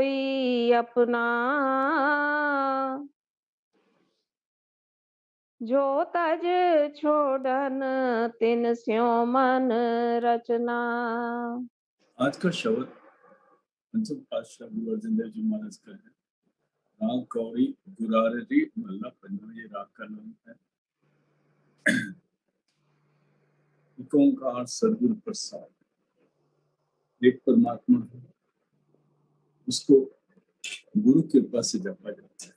सोई अपना, जो तज छोड़न तिन स्यो मन रचना। आज का शब्द पंचम पातशाह गुरु अर्जन देव जी महाराज का है। राग गौरी गुरारी मल्ला पंजा, ये राग का नाम है। एक ओंकार सदगुरु प्रसाद, एक परमात्मा है, उसको गुरु कृपा से जपा जाता है।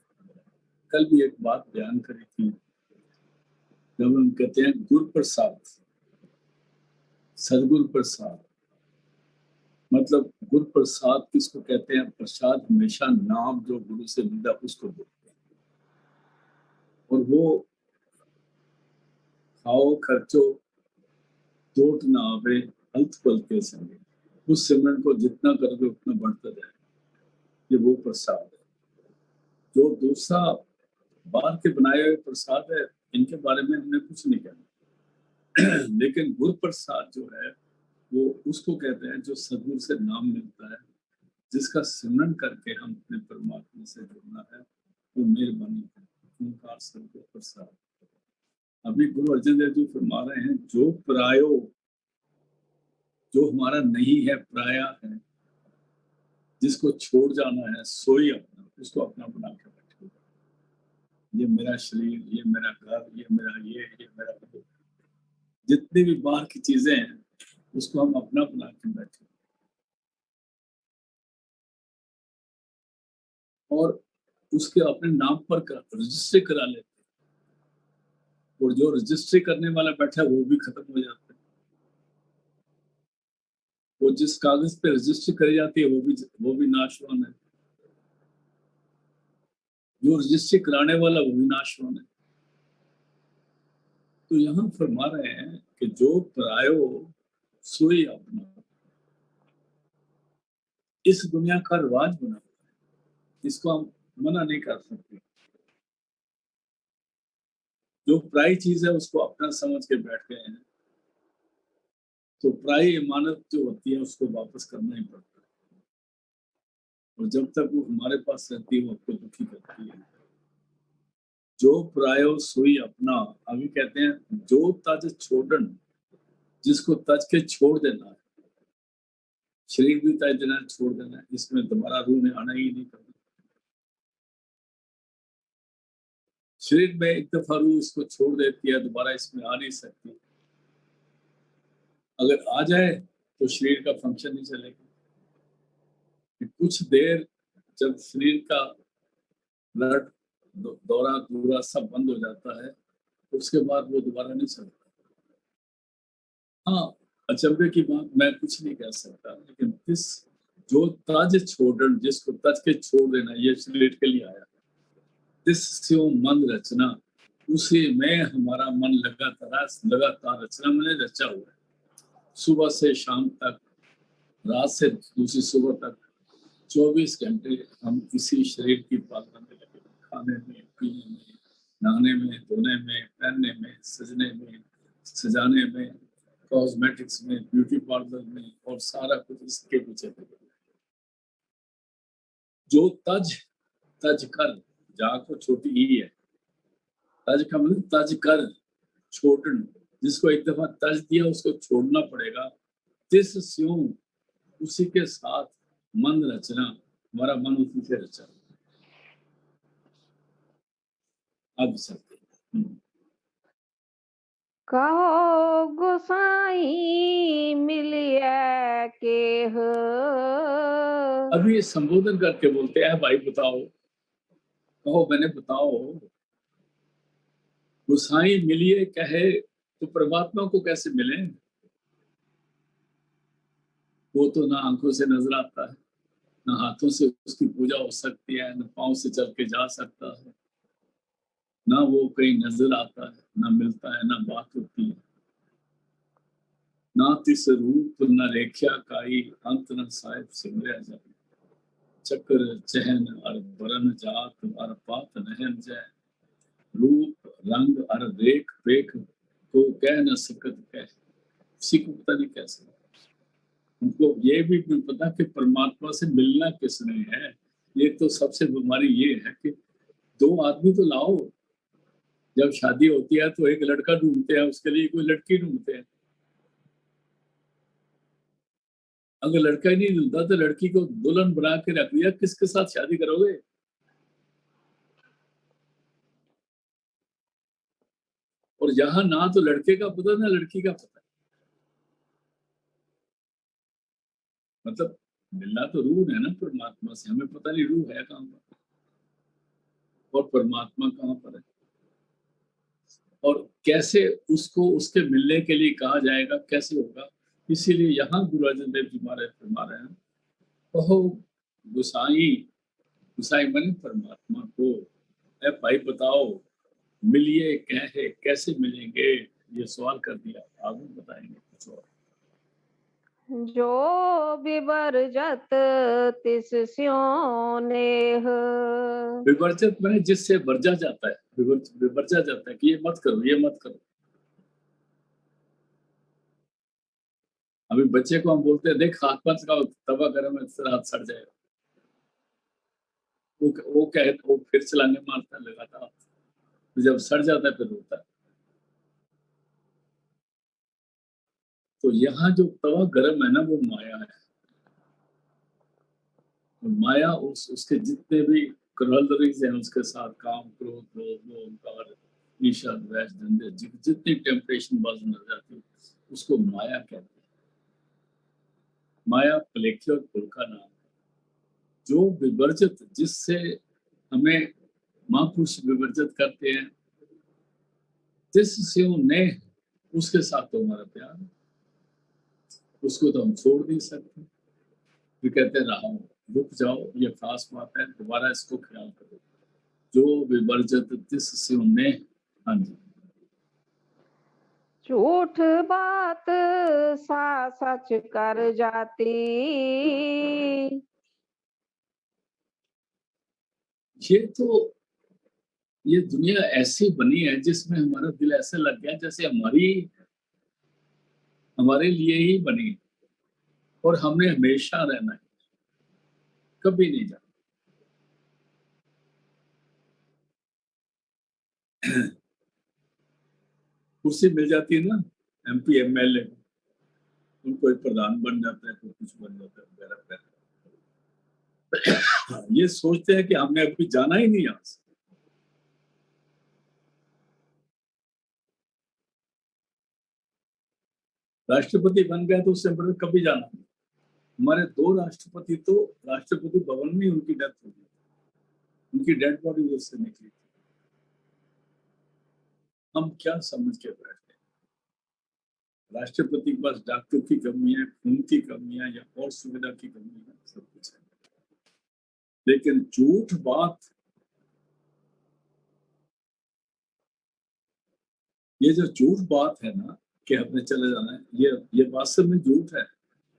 कल भी एक बात बयान करी थी, जब हम कहते हैं गुरु प्रसाद, सदगुरु प्रसाद, मतलब गुरु प्रसाद किसको कहते हैं? प्रसाद हमेशा नाम जो गुरु से मिला उसको बोलते हैं। और वो खाओ खर्चो चोट ना आवे हल्थ पल के संगे, उस सिमरन को जितना करोगे उतना बढ़ता जाए, ये वो प्रसाद है। जो दूसरा बाहर के बनाए हुए प्रसाद है, इनके बारे में हमने कुछ नहीं कहना। लेकिन गुरु प्रसाद जो है वो उसको कहते हैं जो सदगुरु से नाम मिलता है, जिसका सिमरन करके हम अपने परमात्मा से जुड़ना है, वो मेहरबानी है, ओंकार सदगुरु प्रसाद। अभी गुरु अर्जन देव जी फरमा रहे हैं, जो परायो, जो हमारा नहीं है, पराया है, जिसको छोड़ जाना है, सोई अपना, उसको अपना बना के बैठे। ये मेरा शरीर, ये मेरा घर, ये मेरा ये मेरा वो, जितनी भी बाहर की चीजें हैं उसको हम अपना बना के बैठे और उसके अपने नाम पर रजिस्ट्री करा लेते हैं। और जो रजिस्ट्री करने वाला बैठा है वो भी खत्म हो जाता है। वो जिस कागज पे रजिस्ट्री करी जाती है वो भी नाशवान है। जो रजिस्ट्री कराने वाला वो भी नाशवान है। तो यहाँ फरमा रहे हैं कि जो परायो सोई अपना, इस दुनिया का रिवाज बना हुआ है, इसको हम मना नहीं कर सकते। जो पराई चीज है उसको अपना समझ के बैठ गए हैं, तो पराई इमानत जो होती है उसको वापस करना ही पड़ता है। और जब तक वो हमारे पास रहती है वो आपको दुखी करती है। जो परायो सोई अपना, अभी कहते हैं जो तज छोड़न, जिसको तज के छोड़ देना है। शरीर भी तज देना है, छोड़ देना है, इसमें दोबारा रूह ने आना ही नहीं करना। शरीर में एक दफा रूह इसको छोड़ देती है, दोबारा इसमें आ नहीं सकती। अगर आ जाए तो शरीर का फंक्शन नहीं चलेगा। कुछ देर जब शरीर का ब्लड दौरा दूरा सब बंद हो जाता है, उसके बाद वो दोबारा नहीं चलता। हाँ, अचंभे की बात मैं कुछ नहीं कह सकता, लेकिन इस जो तज छोड़न, जिसको तज के छोड़ देना, ये शरीर के लिए आया। तिस स्यो मन रचना, उसी में हमारा मन लगातार रचना मैंने रचा हुआ है। सुबह से शाम तक, रात से दूसरी सुबह तक 24 घंटे हम इसी शरीर की पालना में लगे, खाने में, पीने में, नहाने में, धोने में, पहनने में, सजने में, सजाने में, कॉस्मेटिक्स में, ब्यूटी पार्लर में, और सारा कुछ इसके पीछे लगे। जो तज तज कर, जा को छोटी ही है, तज का मतलब तज कर, छोड़न, जिसको एक दफा तज दिया उसको छोड़ना पड़ेगा। तिस स्यों, उसी के साथ मन रचना, हमारा मन उसी से रचा। अब सकते कहो गोसाई मिलिए केह, अभी ये संबोधन करके बोलते हैं, भाई बताओ, कहो मैंने बताओ। गुसाई मिलिए कहे तो परमात्मा को कैसे मिले? वो तो ना आंखों से नजर आता है, ना हाथों से उसकी पूजा हो सकती है, ना पांव से चल के जा सकता है, ना वो कहीं नजर आता है, ना मिलता है, ना बात होती है। ना तिस रूप न रेख्या काई, अंत न साहिब सिमरया जाए। चक्र चहन और बरन जात और पात नहन जाए। रूप रंग और रेख पेख को कह न सकत कह, किसी को पता नहीं कैसे। उनको ये भी नहीं पता कि परमात्मा से मिलना किसने है। ये तो सबसे बीमारी ये है कि दो आदमी तो लाओ, जब शादी होती है तो एक लड़का ढूंढते हैं, उसके लिए कोई लड़की ढूंढते हैं। अगर लड़का ही नहीं ढूंढता तो लड़की को दुल्हन बना के रख दिया, किसके साथ शादी करोगे? और यहाँ ना तो लड़के का पता ना लड़की का पता। मतलब मिलना तो रूह है ना परमात्मा से, हमें पता नहीं रूह है कहाँ पर और परमात्मा कहाँ पर है, और कैसे उसको उसके मिलने के लिए कहा जाएगा, कैसे होगा। इसीलिए यहाँ गुरु अर्जन देव जी महाराज फरमा रहे हैं, कहो गुसाई, गुसाई मन परमात्मा को, ए भाई बताओ मिलिए कहे, कैसे मिलेंगे, ये सवाल कर दिया, आगे बताएंगे कुछ और। जो विवर्जत तिस स्यों नेह। विवर्जित मैंने जिससे वर्जा जाता है, विवर्जा जाता है कि ये मत करो, ये मत करो। अभी बच्चे को हम बोलते हैं देख हाथ मत का तवा गर्म है, हाथ सड़ जाएगा, वो कहे तो वो फिर चलाने मारता है लगातार, तो जब सड़ जाता है फिर रोता है। तो यहाँ जो तवा गर्म है ना वो माया है। तो माया उसके जितने भी कलरीज हैं उसके साथ काम, क्रोध, लोभ, मोह, अहंकार, ईर्ष्या, द्वेष, धंधे, जितनी टेम्पटेशन बाज नजर जाती है उसको माया कहते हैं। माया प्लेख्य और कुल का नाम है। जो विवर्जित, जिससे हमें महापुरुष विवर्जित करते हैं, जिससे उन्हें, उसके साथ तो हमारा प्यार है, उसको तो हम छोड़ नहीं सकते। फिर कहते हैं रहा रुक जाओ, ये खास बात है, दोबारा इसको ख्याल करो। जो विवर्जित जिससे उन्हें, हाँ जी, झूठ बात सा सच कर जाती। ये तो ये दुनिया ऐसी बनी है जिसमें हमारा दिल ऐसे लग गया जैसे हमारे लिए ही बनी है, और हमने हमेशा रहना है, कभी नहीं जाना। कुर्सी मिल जाती है ना MP MLA को, उनको एक प्रधान बन जाता है, कोई कुछ बन जाता है वगैरह वगैरह। ये सोचते हैं कि हमने अभी जाना ही नहीं यहाँ से। राष्ट्रपति बन गया तो उससे बड़े कभी जाना नहीं। हमारे 2 राष्ट्रपति तो राष्ट्रपति भवन में उनकी डेथ हो गई, उनकी डेड बॉडी उधर से निकली थी। हम क्या समझ के बैठे, राष्ट्रपति के पास डॉक्टर की कमी है, खून की कमी है, या और सुविधा की कमी है, सब कुछ है। लेकिन झूठ बात, ये जो झूठ बात है ना कि हमने चले जाना है, ये वास्तव में झूठ है।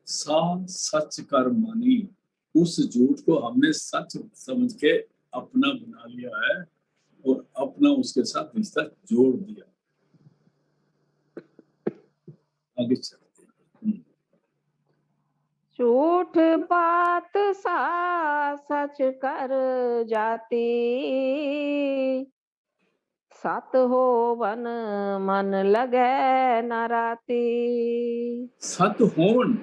सा सच कर मानी, उस झूठ को हमने सच समझ के अपना बना लिया है और अपना उसके साथ रिश्ता जोड़ दिया। आगे चलते हैं। झूठ बात सा सच कर जाती। सत हो वन मन लगे न राती। सत होन,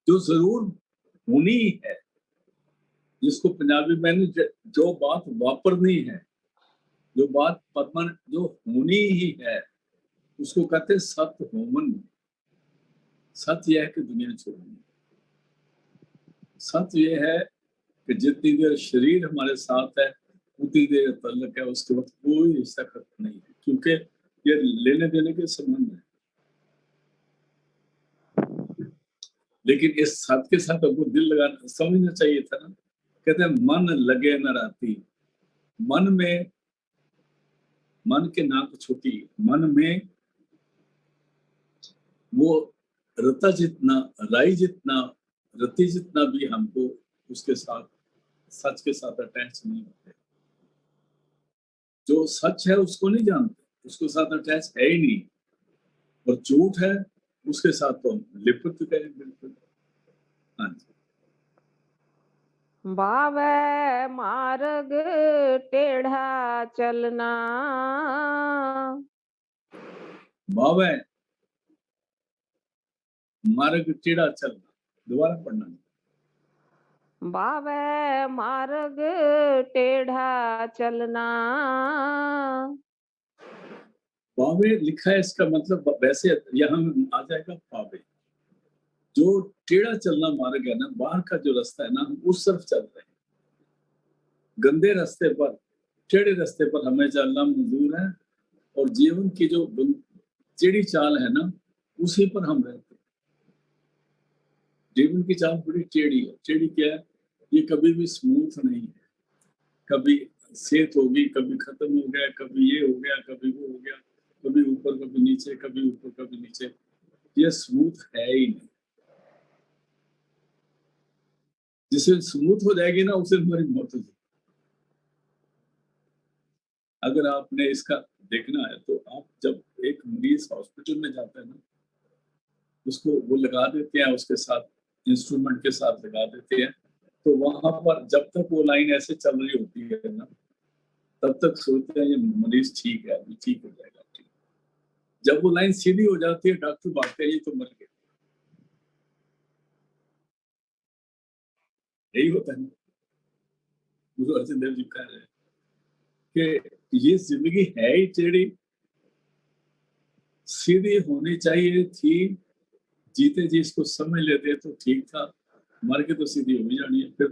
जो जरूर होनी है, जिसको पंजाबी में जो बात वापरनी है, जो बात जो होनी ही है, उसको कहते हैं सत होमन। सत्य यह है कि दुनिया छोड़नी, सत्य यह है कि जितनी देर शरीर हमारे साथ है उतनी देर तल्लक है, उसके वक्त कोई रिश्ता खत्म नहीं है, क्योंकि ये लेने देने के संबंध है। लेकिन इस सत्य के साथ हमको दिल लगाना समझना चाहिए था ना। कहते हैं मन लगे न राती, मन में, मन के नाक छोटी, मन में वो रता जितना, राई जितना, रति जितना भी हमको उसके साथ, सच के साथ अटैच नहीं होते। जो सच है उसको नहीं जानते, उसके साथ अटैच है ही नहीं। और झूठ है उसके साथ तो हम लिप्त गए बिल्कुल। हाँ जी। बावै मार्ग टेढ़ा चलना, भावै मार्ग टेढ़ा चलना, दोबारा पढ़ना। बावै मार्ग टेढ़ा चलना, पावे लिखा है, इसका मतलब वैसे यहाँ आ जाएगा पावे। जो टेढ़ा चलना मार्ग है ना, बाहर का जो रास्ता है ना, हम उस तरफ चल रहे हैं। गंदे रास्ते पर, टेढ़े रास्ते पर हमें चलना मंजूर है, और जीवन की जो टेढ़ी चाल है ना, उसी पर हम रहते हैं। जीवन की चाल बड़ी टेढ़ी है। टेढ़ी क्या है? ये कभी भी स्मूथ नहीं है। कभी सेहत होगी, कभी खत्म हो गया, कभी ये हो गया, कभी वो हो गया, कभी ऊपर कभी नीचे, कभी ऊपर कभी नीचे। ये स्मूथ है ही नहीं। जिसे स्मूथ हो जाएगी ना, उसे हमारी मौत हो जाएगी। अगर आपने इसका देखना है तो आप जब एक मरीज हॉस्पिटल में जाता है ना, उसको वो लगा देते हैं, उसके साथ इंस्ट्रूमेंट के साथ लगा देते हैं, तो वहां पर जब तक वो लाइन ऐसे चल रही होती है ना, तब तक सोचते हैं ये मरीज ठीक है, अभी ठीक हो जाएगा, ठीक। जब वो लाइन सीधी हो जाती है, डॉक्टर भागते हैं, ये तो मर गया। यही होता है ना। गुरु अर्जुन देव जी कह रहे हैं कि ये जिंदगी है ही टेढ़ी, सीधी होनी चाहिए थी, जीते जी इसको समझ लेते तो ठीक था, मर के तो सीधी हो ही जानी है, फिर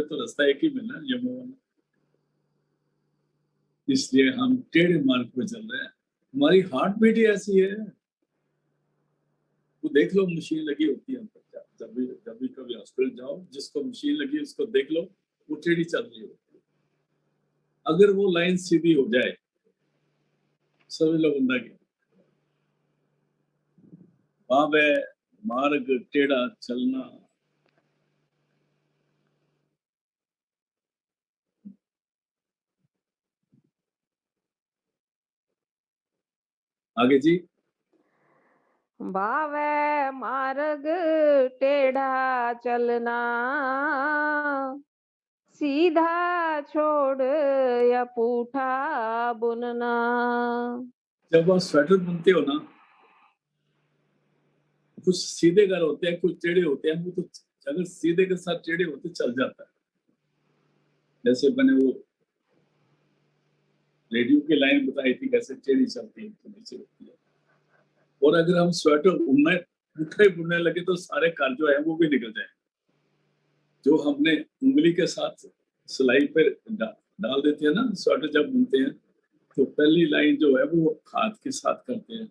तो रास्ता एक ही मिलना, यमुना। इसलिए हम टेढ़े मार्ग पे चल रहे हैं। हमारी हार्ट बीट ही ऐसी है। वो देख लो, मशीन लगी होती है, जब भी कभी हॉस्पिटल जाओ, जिसको मशीन लगी है उसको देख लो, वो टेढ़ी चल रही होती है। अगर वो लाइन सीधी हो जाए, सभी लोग बंदा के बाबे मार्ग टेढ़ा चलना। आगे जी। बावै मार्ग टेढ़ा चलना, सीधा छोड़ या पूठा बुनना। जब आप स्वेटर बुनते हो ना, कुछ सीधे घर होते हैं, कुछ टेढ़े होते हैं, वो तो अगर सीधे के साथ टेढ़े होते चल जाता है। जैसे मैंने वो रेडियो की लाइन बताई थी, कैसे टेढ़ी चलती है तो नीचे होती है। और अगर हम स्वेटर बुनने उठे बुनने लगे तो सारे कार जो है वो भी निकल जाए। जो हमने उंगली के साथ सिलाई पर डाल देते हैं ना, स्वेटर जब बुनते हैं, तो पहली लाइन जो है वो हाथ के साथ करते हैं,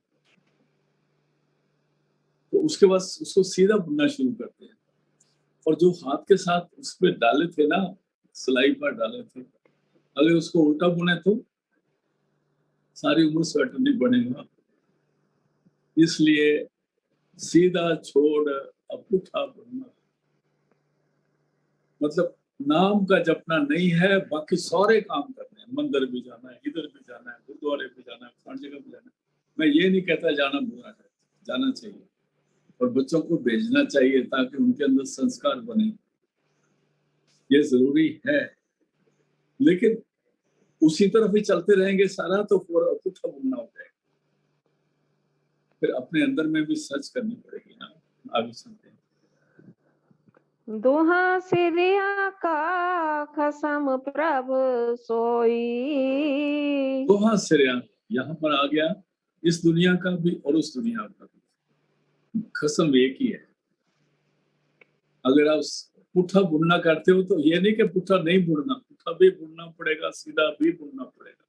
तो उसके बाद उसको सीधा बुनना शुरू करते हैं। और जो हाथ के साथ उस पर डाले थे ना, सिलाई पर डाले थे, अगर उसको उल्टा बुने तो सारी उम्र स्वेटर नहीं बनेगा। इसलिए सीधा छोड़ अब उठा बुनना, मतलब नाम का जपना नहीं है, बाकी सारे काम करने हैं। मंदिर भी जाना है, इधर भी जाना है, गुरुद्वारे भी जाना है, फलानी जगह भी जाना है। मैं ये नहीं कहता जाना बुरा है, जाना चाहिए, और बच्चों को भेजना चाहिए ताकि उनके अंदर संस्कार बने, ये जरूरी है। लेकिन उसी तरफ ही चलते रहेंगे सारा, तो पुट्ठा बुनना हो जाएगा। फिर अपने अंदर में भी सर्च करनी पड़ेगी ना। आगे चलते हैं। दुहा सिरिया का खसम प्रभ सोई। दोहा सिरिया यहाँ पर आ गया, इस दुनिया का भी और उस दुनिया का भी खसम एक ही है। अगर आप पुट्ठा बुनना करते हो तो ये नहीं कि पुट्ठा नहीं बुनना, पुट्ठा भी बुनना पड़ेगा, सीधा भी बुनना पड़ेगा।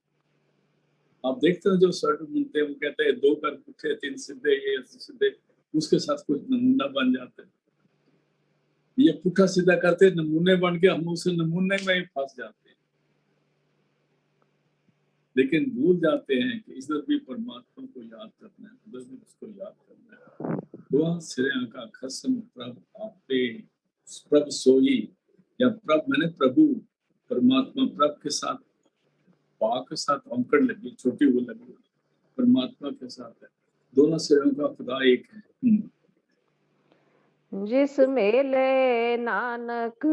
आप देखते हैं जो स्वेटर बुनते हैं, वो कहते हैं 2 पैर पुट्ठे 3 सीधे, ये सीधे, उसके साथ कुछ नमूना बन जाता है। ये पुट्ठा सीधा करते नमूने बन के हम उस नमूने में ही फंस जाते हैं, लेकिन भूल जाते हैं कि इधर भी परमात्मा को याद करना है, उधर भी उसको याद करना है। दुआ सिरे का खसम प्रभ आपे, प्रभ सोई, या प्रभ मैंने प्रभु, परमात्मा, प्रभ के साथ पा के साथ औंकड़ लगी, छोटी वो लगी, परमात्मा के साथ है। दोनों सिरों का खुदा एक है। जिस मेले नानक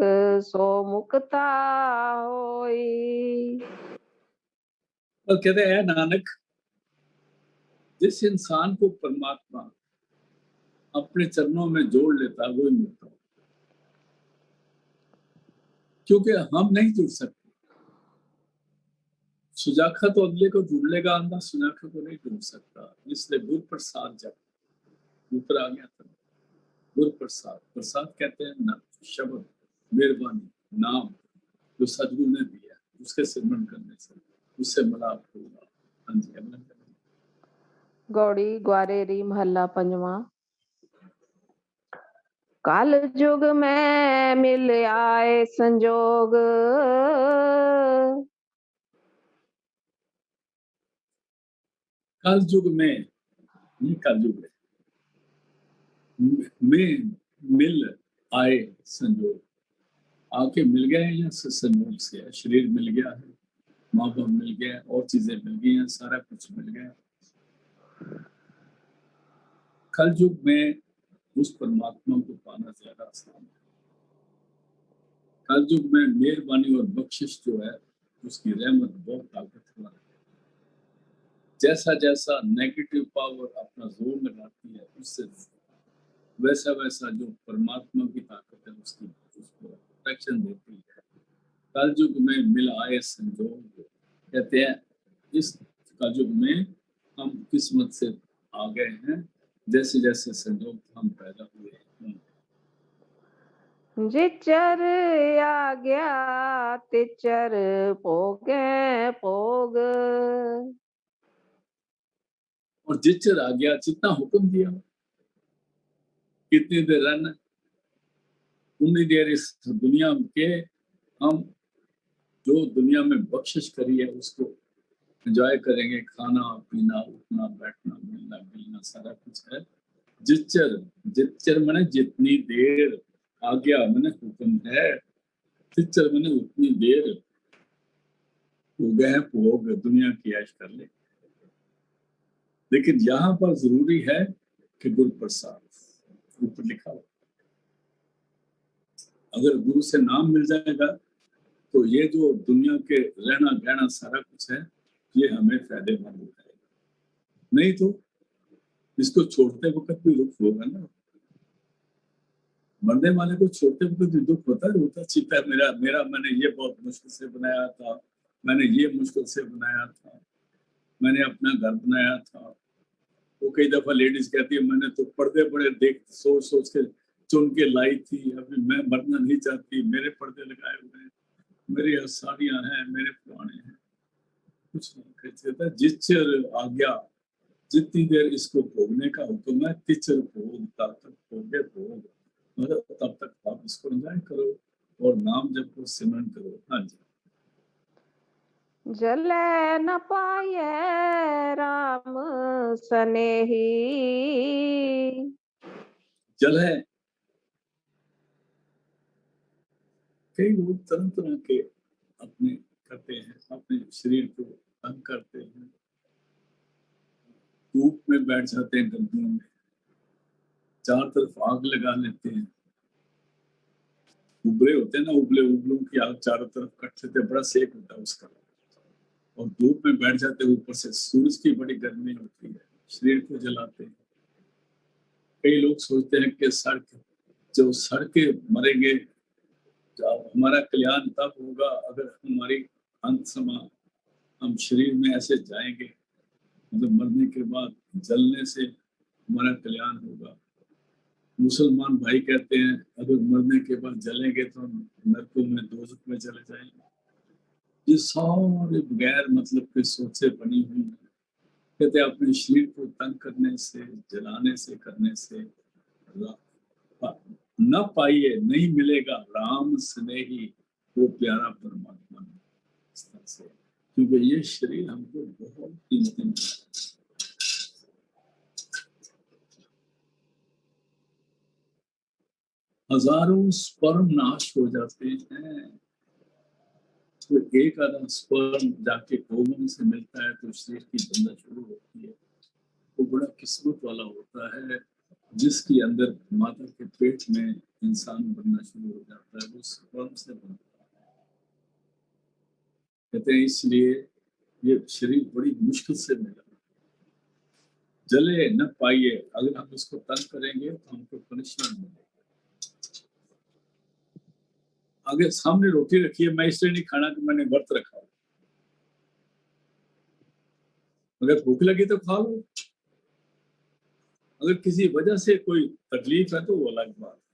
सो मुक्ता होई। और कहते हैं नानक, जिस इंसान को परमात्मा अपने चरणों में जोड़ लेता है वही मुक्त हो, क्योंकि हम नहीं जुड़ सकते। सुजाखा तो अगले को जुड़ लेगा, अंधा सुजाखा को नहीं जुड़ सकता। इसलिए गुरु प्रसाद जब ऊपर आ गया था, गुरु प्रसाद, प्रसाद कहते हैं ना, शब्द, मेहरबानी, नाम जो सदगुरु ने दिया उसके सिमरन करने से उससे मिलाप होगा। हाँ जी, अगला गौड़ी ग्वारेरी महला पंजवा। काल जुग में मिल आए संजोग, कल युग में, नहीं कल युग में मिल आए संजोग, आके मिल गए या संयोग से है, शरीर मिल गया है, माँ बाप मिल गया, और चीजें मिल गई हैं, सारा कुछ मिल गया। कल युग में उस परमात्मा को पाना ज्यादा आसान है। कल युग में मेहरबानी और बख्शिश जो है उसकी रहमत बहुत ताकतवर है। जैसा जैसा नेगेटिव पावर अपना जोर लगाती है उससे वैसा वैसा जो परमात्मा की ताकत है उसकी उसको प्रोटेक्शन देती है। कल युग में मिल आए संजोग, कहते हैं इस कल युग में हम किस्मत से आ गए हैं, जैसे जैसे संजोग हम पैदा हुए हैं। जिचर आ गया तिचर पोगे पोग। और जिचर आ गया, जितना हुक्म दिया कितनी देर रहना, उतनी देर इस दुनिया के हम जो दुनिया में बख्शिश करी है उसको एंजॉय करेंगे। खाना पीना उठना बैठना मिलना गिलना सारा कुछ है। जिचर, जिचर मैंने जितनी देर, आ गया मैंने हुक्म है, जिचर मैंने उतनी देर, हो गए हैं भोग, दुनिया की ऐश कर ले। लेकिन यहाँ पर जरूरी है कि गुरु प्रसाद ऊपर लिखा हो, अगर गुरु से नाम मिल जाएगा तो ये जो दुनिया के रहना गहना सारा कुछ है ये हमें फायदेमंद हो जाएगा। नहीं तो इसको छोड़ते वक्त भी दुख होगा ना, मरने वाले को छोड़ते वक्त भी दुख होता है, होता चिता मेरा मेरा मैंने ये बहुत मुश्किल से बनाया था, मैंने ये मुश्किल से बनाया था, मैंने अपना घर बनाया था। वो कई दफा लेडीज कहती है मैंने तो पर्दे बड़े देख सोच सोच के चुन के लाई थी, अभी मैं मरना नहीं चाहती, मेरे पर्दे लगाए हुए हैं, मेरी साड़ियां हैं, मेरे पुराने हैं, कुछ नहीं कहते। जिचर आ गया, जितनी देर इसको भोगने का हुक्म है, तिचर भोग तब तक भोगे भोग, मतलब तब तक आप इसको एंजॉय करो और नाम जप को सिमरन करो। हाँ जी, जले न पाए राम सनेही। जल है। कई लोग तरह तरह के अपने करते हैं, अपने शरीर को तंग करते हैं, धूप में बैठ जाते हैं, गर्मियों में चार तरफ आग लगा लेते हैं। उबले होते हैं ना, उबले उबलों की आग चारों तरफ कट लेते हैं, बड़ा सेक होता है उसका, और धूप में बैठ जाते हैं, ऊपर से सूरज की बड़ी गर्मी होती है, शरीर को जलाते हैं। कई लोग सोचते हैं कि जो सड़ के मरेंगे, जब हमारा कल्याण तब होगा अगर हमारी अंत समा हम शरीर में ऐसे जाएंगे, मतलब मरने के बाद जलने से हमारा कल्याण होगा। मुसलमान भाई कहते हैं अगर मरने के बाद जलेंगे तो हम नरकों में दोजख में चले जाएंगे। ये सारे बगैर मतलब के सोचे बनी हुई है। कहते हैं अपने शरीर को तंग करने से, जलाने से, करने से न पाइए, नहीं मिलेगा राम स्नेही, वो प्यारा परमात्मा इस तरह से, क्योंकि ये शरीर हमको बहुत कीमती मिला। हजारों स्पर्म नाश हो जाते हैं, तो एक आधा स्पर्म जाके ओवम से मिलता है तो शरीर की बंधा शुरू होती है। वो बड़ा किस्मत वाला होता है जिसके अंदर माता के पेट में इंसान बनना शुरू हो जाता है, वो स्पर्म से बनता है। कहते हैं इसलिए ये शरीर बड़ी मुश्किल से मिला, जले न पाइए, अगर हम इसको तंग करेंगे तो हमको पनिशमेंट मिलेगी। अगर सामने रोटी रखी है, मैं इसलिए नहीं खाना कि मैंने व्रत रखा, अगर भूख लगी तो खा लो, अगर किसी वजह से कोई तकलीफ है तो वो अलग बात है।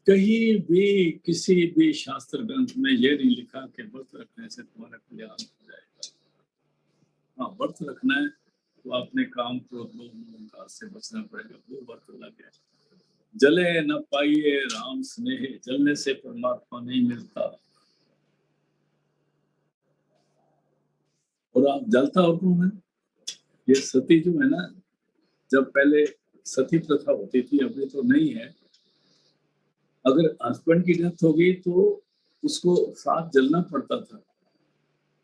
कहीं भी किसी भी शास्त्र ग्रंथ में ये नहीं लिखा कि व्रत रखने से तुम्हारा कल्याण हो जाएगा। हाँ, व्रत रखना है तो अपने काम को लोग से बचना पड़ेगा, वो व्रत अलग है। जले न पाइए राम स्नेह, जलने से परमात्मा नहीं मिलता। और आप जलता हो कौन है? ये सती जो है ना, जब पहले सती प्रथा होती थी, अभी तो नहीं है, अगर हस्बैंड की डेथ हो गई तो उसको साथ जलना पड़ता था।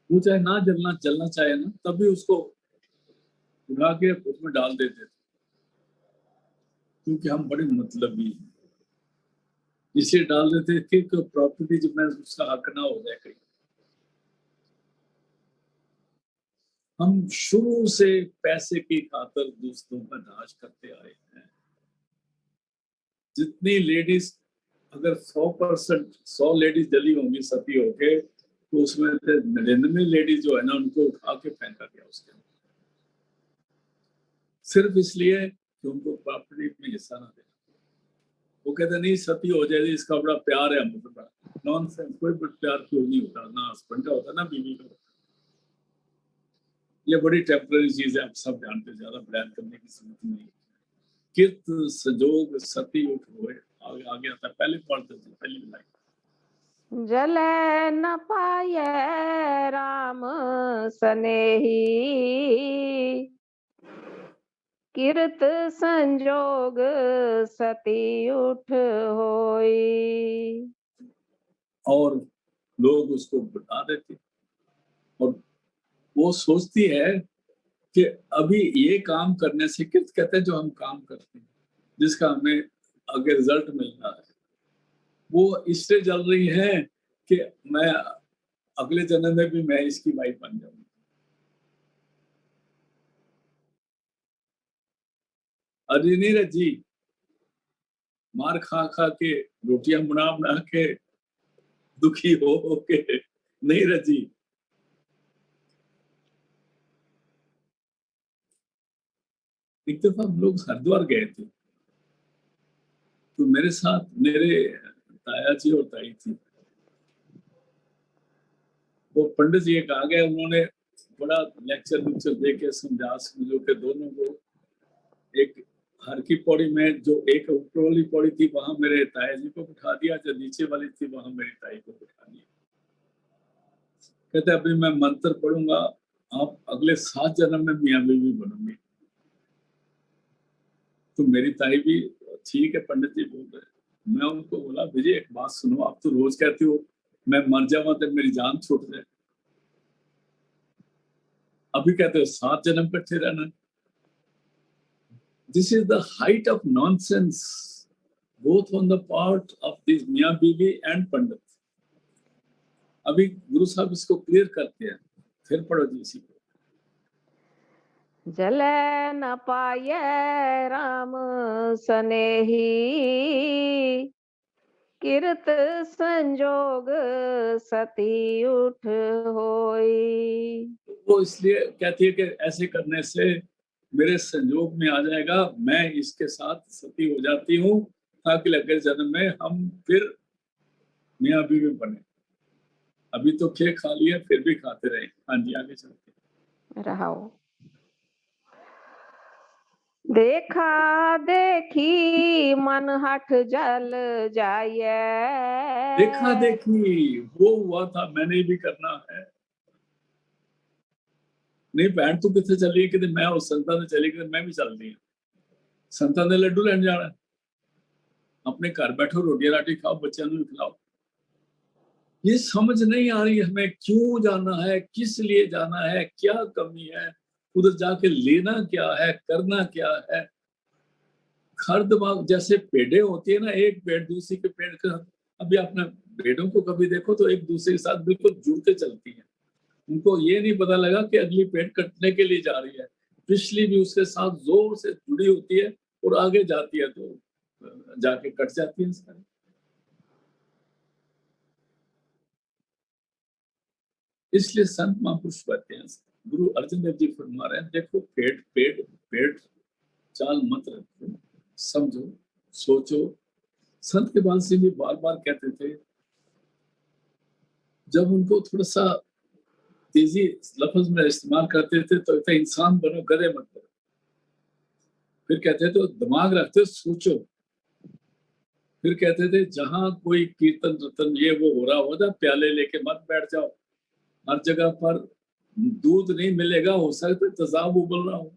वो चाहे ना जलना चाहे ना, तभी उसको उठा के उसमें डाल देते थे, क्योंकि हम बड़े मतलबी हैं, इसलिए डाल देते थे कि प्रॉपर्टी जब मैं उसका हक ना हो जाए कहीं। हम शुरू से पैसे की खातर दूसरों का नाश करते आए हैं। जितनी लेडीज, अगर 100% लेडीज जली होंगी सती होके, तो उसमें से 99 लेडीज जो है ना, उनको उठा के फेंका गया उसके अंदर, सिर्फ इसलिए कि उनको प्रॉपर्टी में हिस्सा ना देना। वो कहते नहीं सती हो जाएगी, इसका बड़ा प्यार है हमको। बड़ा नॉनसेंस, कोई प्यार क्यों नहीं होता, ना हस्बैंड का होता ना बीवी का होता। ये बड़ी टेम्पररी चीज है, आप सब जानते हैं, ज्यादा बयान करने की जरूरत नहीं। कित संजोग सती उठ होए, आगे आता है, पहले पढ़ते थे, पहली लाइन। जले न पाए राम सनेही, किरत संजोग सती उठ होई। और लोग उसको बता देते, और वो सोचती है कि अभी ये काम करने से, कित कहते हैं जो हम काम करते हैं जिसका हमें आगे रिजल्ट मिलना है, वो इससे जल रही है कि मैं अगले जन्म में भी मैं इसकी वाइफ बन जाऊंगी। अरे नहीं रजी, मार खा खा के, रोटियां बना के, दुखी हो के नहीं रजी। एक दफा हम लोग हरिद्वार गए थे, तो मेरे साथ मेरे ताया जी और ताई थी। वो पंडित जी एक आ गए, उन्होंने बड़ा लेक्चर दे के समझा समझो के दोनों को, एक हर की पौड़ी में जो एक ऊपर वाली पौड़ी थी वहां मेरे ताया जी को बिठा दिया, जो नीचे वाली थी वहां मेरी ताई को बिठा दिया। कहते अभी मैं मंत्र पढ़ूंगा, आप अगले 7 जन्म में मियां बीवी बनोगे। तो मेरी ताई भी ठीक है पंडित जी बोल रहे। मैं उनको बोला विजय एक बात सुनो, आप तो रोज कहते हो मैं मर जाऊंगा तो मेरी जान छूट जाए, अभी कहते हो 7 जन्म इकट्ठे रहना। This is the height of nonsense, both on the part of these Miyan Bibi and Pandit. अभी गुरु साहब इसको क्लियर करते हैं, फिर पढ़ो जी इसी को। जले न पाए राम सनेही, किरत संजोग सती उठ होई। वो इसलिए कहती है कि ऐसे करने से मेरे संजोग में आ जाएगा, मैं इसके साथ सती हो जाती हूँ, ताकि अगले जन्म में हम फिर मियाँ बीवी बने। अभी तो खे खा लिया, फिर भी खाते रहे। हाँ जी, आगे चलते रहाओ। देखा देखी मन हठ जल जाए, देखा देखी वो हुआ था, मैंने भी करना है। नहीं बहन तू कितने चली है, कि मैं और संता ने चली गई, मैं भी चल रही हूँ। संता ने लड्डू लेने जाना है, अपने घर बैठो, रोटी राटी खाओ, बच्चों को खिलाओ। ये समझ नहीं आ रही हमें, क्यों जाना है, किस लिए जाना है, क्या कमी है, उधर जाके लेना क्या है, करना क्या है। हर दिमाग जैसे पेड़ें होती है ना, एक पेड़ दूसरी के पेड़ का, अभी आपने पेड़ों को कभी देखो तो एक दूसरे के साथ बिल्कुल जुड़ के चलती है। उनको ये नहीं पता लगा कि अगली पेड़ कटने के लिए जा रही है, पिछली भी उसके साथ जोर से जुड़ी होती है और आगे जाती है तो जाके कट जाती है सारी। इसलिए संत महापुरुष कहते हैं, गुरु अर्जुन देव जी फरमा रहे हैं, देखो पेड़ पेड़ पेड़ चाल मत रखो, समझो, सोचो। संत के बाद से भी बार बार कहते थे, जब उनको थोड़ा सा तेजी लफ्ज में इस्तेमाल करते थे तो कहते इंसान बनो, गधे मत बनो। फिर कहते थे दिमाग रखते सोचो। फिर कहते थे जहां कोई कीर्तन रतन ये वो हो रहा होगा, प्याले लेके मत बैठ जाओ। हर जगह पर दूध नहीं मिलेगा, हो सकता है तेजाब उबल रहा हो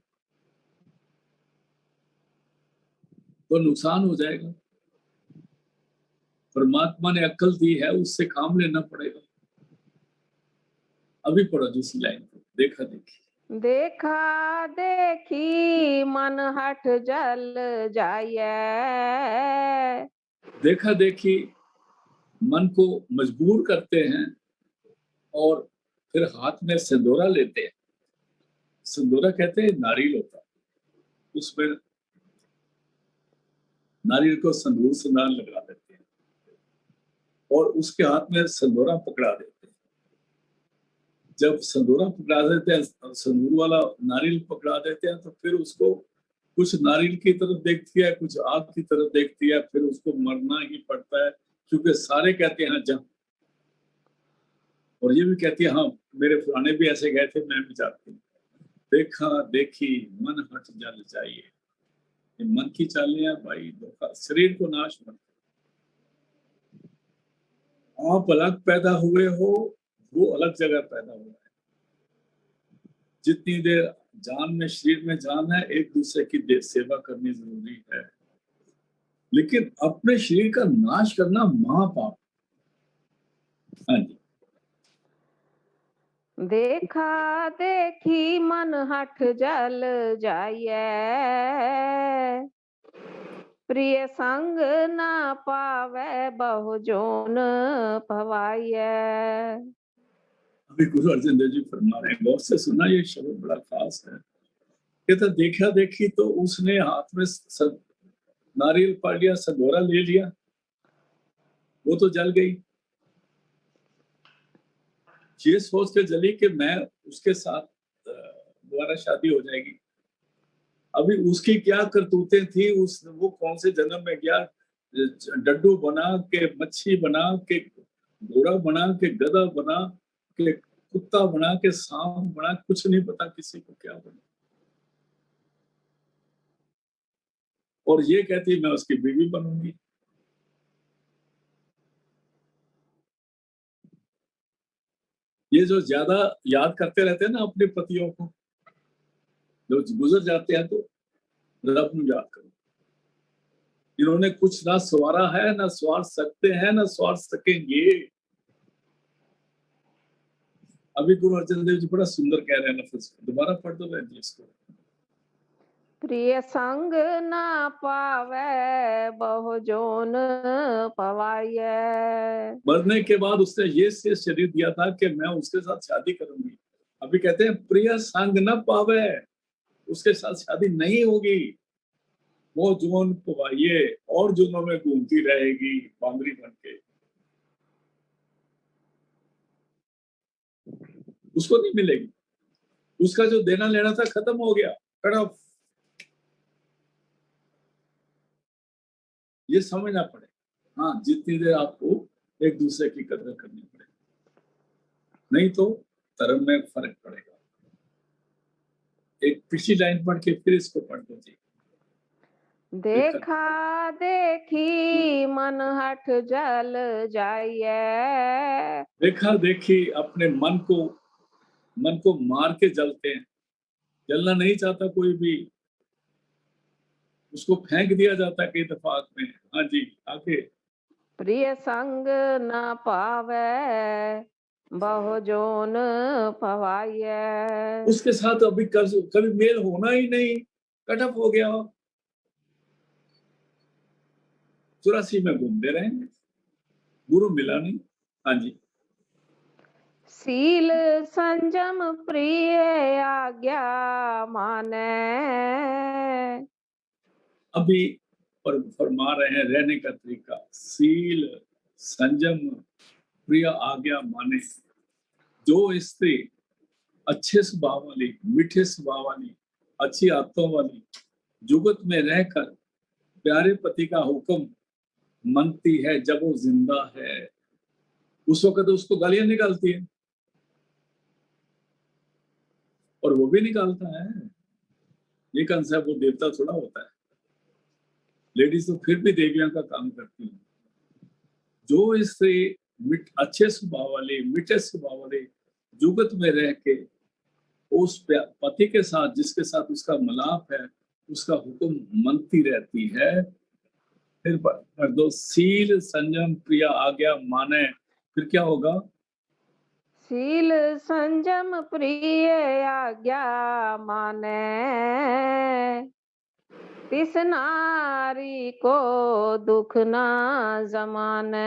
तो नुकसान हो जाएगा। परमात्मा ने अक्ल दी है, उससे काम लेना पड़ेगा। अभी पढ़ो दूसरी लाइन को, देखा देखी। देखा देखी मन हठ जल जाए। देखा देखी मन को मजबूर करते हैं और फिर हाथ में सिंदूरा लेते हैं। सिंदूरा कहते हैं नारियल होता है, उसमें नारियल को संदूर से नाल लगा देते हैं और उसके हाथ में सिंदूरा पकड़ा देते हैं। जब संदूरा पकड़ा देते हैं, संदूर वाला नारियल पकड़ा देते हैं, तो फिर उसको कुछ नारियल की तरफ देखती है, कुछ आग की तरफ देखती है, फिर उसको मरना ही पड़ता है, क्योंकि सारे कहते हैं हाँ जा, और ये भी कहती है हाँ मेरे फलाने भी ऐसे गए थे, मैं भी जाती हूँ। देखा देखी मन हट जल जाइए, ये मन की चालें हैं भाई, धोखा, शरीर को नाश मत। आप अलग पैदा हुए हो, वो अलग जगह पैदा हुआ है। जितनी देर जान में, शरीर में जान है, एक दूसरे की सेवा करनी जरूरी है, लेकिन अपने शरीर का नाश करना महापाप। हाँ जी। देखा देखी मन हठ जल जाए। प्रिय संग ना पावे बहु जोन पवाए। अभी गुरु अर्जुन देव जी फरमा रहे हैं, गौर से सुना, ये शब्द बड़ा खास है। कहता देखा देखी तो उसने हाथ में नारियल पा लिया, संदूरा ले लिया, वो तो जल गई। ये सोच के जली कि मैं उसके साथ दोबारा शादी हो जाएगी। अभी उसकी क्या करतूतें थी, उस वो कौन से जन्म में गया, डड्डू बना के, मच्छी बना के, घोड़ा बना के, गधा बना के, कुत्ता बना के, सांप बना, कुछ नहीं पता किसी को क्या बना। और ये कहती मैं उसकी बीवी बनूंगी। ये जो ज्यादा याद करते रहते हैं ना अपने पतियों को, जो गुजर जाते हैं, तो रब को याद करो। इन्होंने कुछ ना सवारा है, ना सवार सकते हैं, ना सवार सकेंगे। अभी गुरु अर्जुन देव जी बड़ा सुंदर कह रहे हैं लफ्ज, दोबारा पढ़ दो बहन जी इसको। प्रिय संग ना पावे बहु जोन पवाए। मरने के बाद उसने ये से शरीर दिया था कि मैं उसके साथ शादी करूंगी। अभी कहते हैं प्रिय संग न पावे, उसके साथ शादी नहीं होगी, वो जुनून पवाइए और जुनों में घूमती रहेगी बांदरी बन के। उसको नहीं मिलेगी, उसका जो देना लेना था खत्म हो गया, कड़फ। ये समझना पड़ेगा। हाँ, जितनी देर आपको एक दूसरे की कदर करनी पड़ेगी, नहीं तो धर्म में फर्क पड़ेगा। एक पिछली लाइन पढ़ के फिर इसको पढ़ दो जी। देखा देखी मन हठ जल जाए। देखा देखी अपने मन को मार के जलते हैं। जलना नहीं चाहता कोई भी, उसको फेंक दिया जाता है कई दफा में। हाँ जी, आगे। प्रिय संग न पावे बहु जोन पवाइय। उसके साथ अभी कभी मेल होना ही नहीं, कट ऑफ हो गया। 84 में घूमते रहेंगे, गुरु मिला नहीं। हाँ जी। सील संजम प्रिय आज्ञा माने। अभी पर फरमा रहे हैं रहने का तरीका, सील संजम प्रिय आज्ञा माने। जो स्त्री अच्छे स्वभाव वाली, मीठे स्वभाव वाली, अच्छी आदतों वाली, जुगत में रहकर प्यारे पति का हुक्म मानती है, जब वो जिंदा है उस वक्त तो उसको गालियां निकालती है, और वो भी निकालता है। ये कंसेप्ट वो देवता थोड़ा होता है, लेडीज तो फिर भी देवियां का काम करती है। जो इससे अच्छे स्वभाव वाले, मीठे स्वभाव वाले, जुगत में रह के उस पति के साथ, जिसके साथ उसका मिलाप है, उसका हुक्म मानती रहती है। फिर कर दो, सील संयम प्रिय आज्ञा माने। फिर क्या होगा? सील संजम प्रिय आज्ञा माने। तिस नारी को दुख ना जमाने।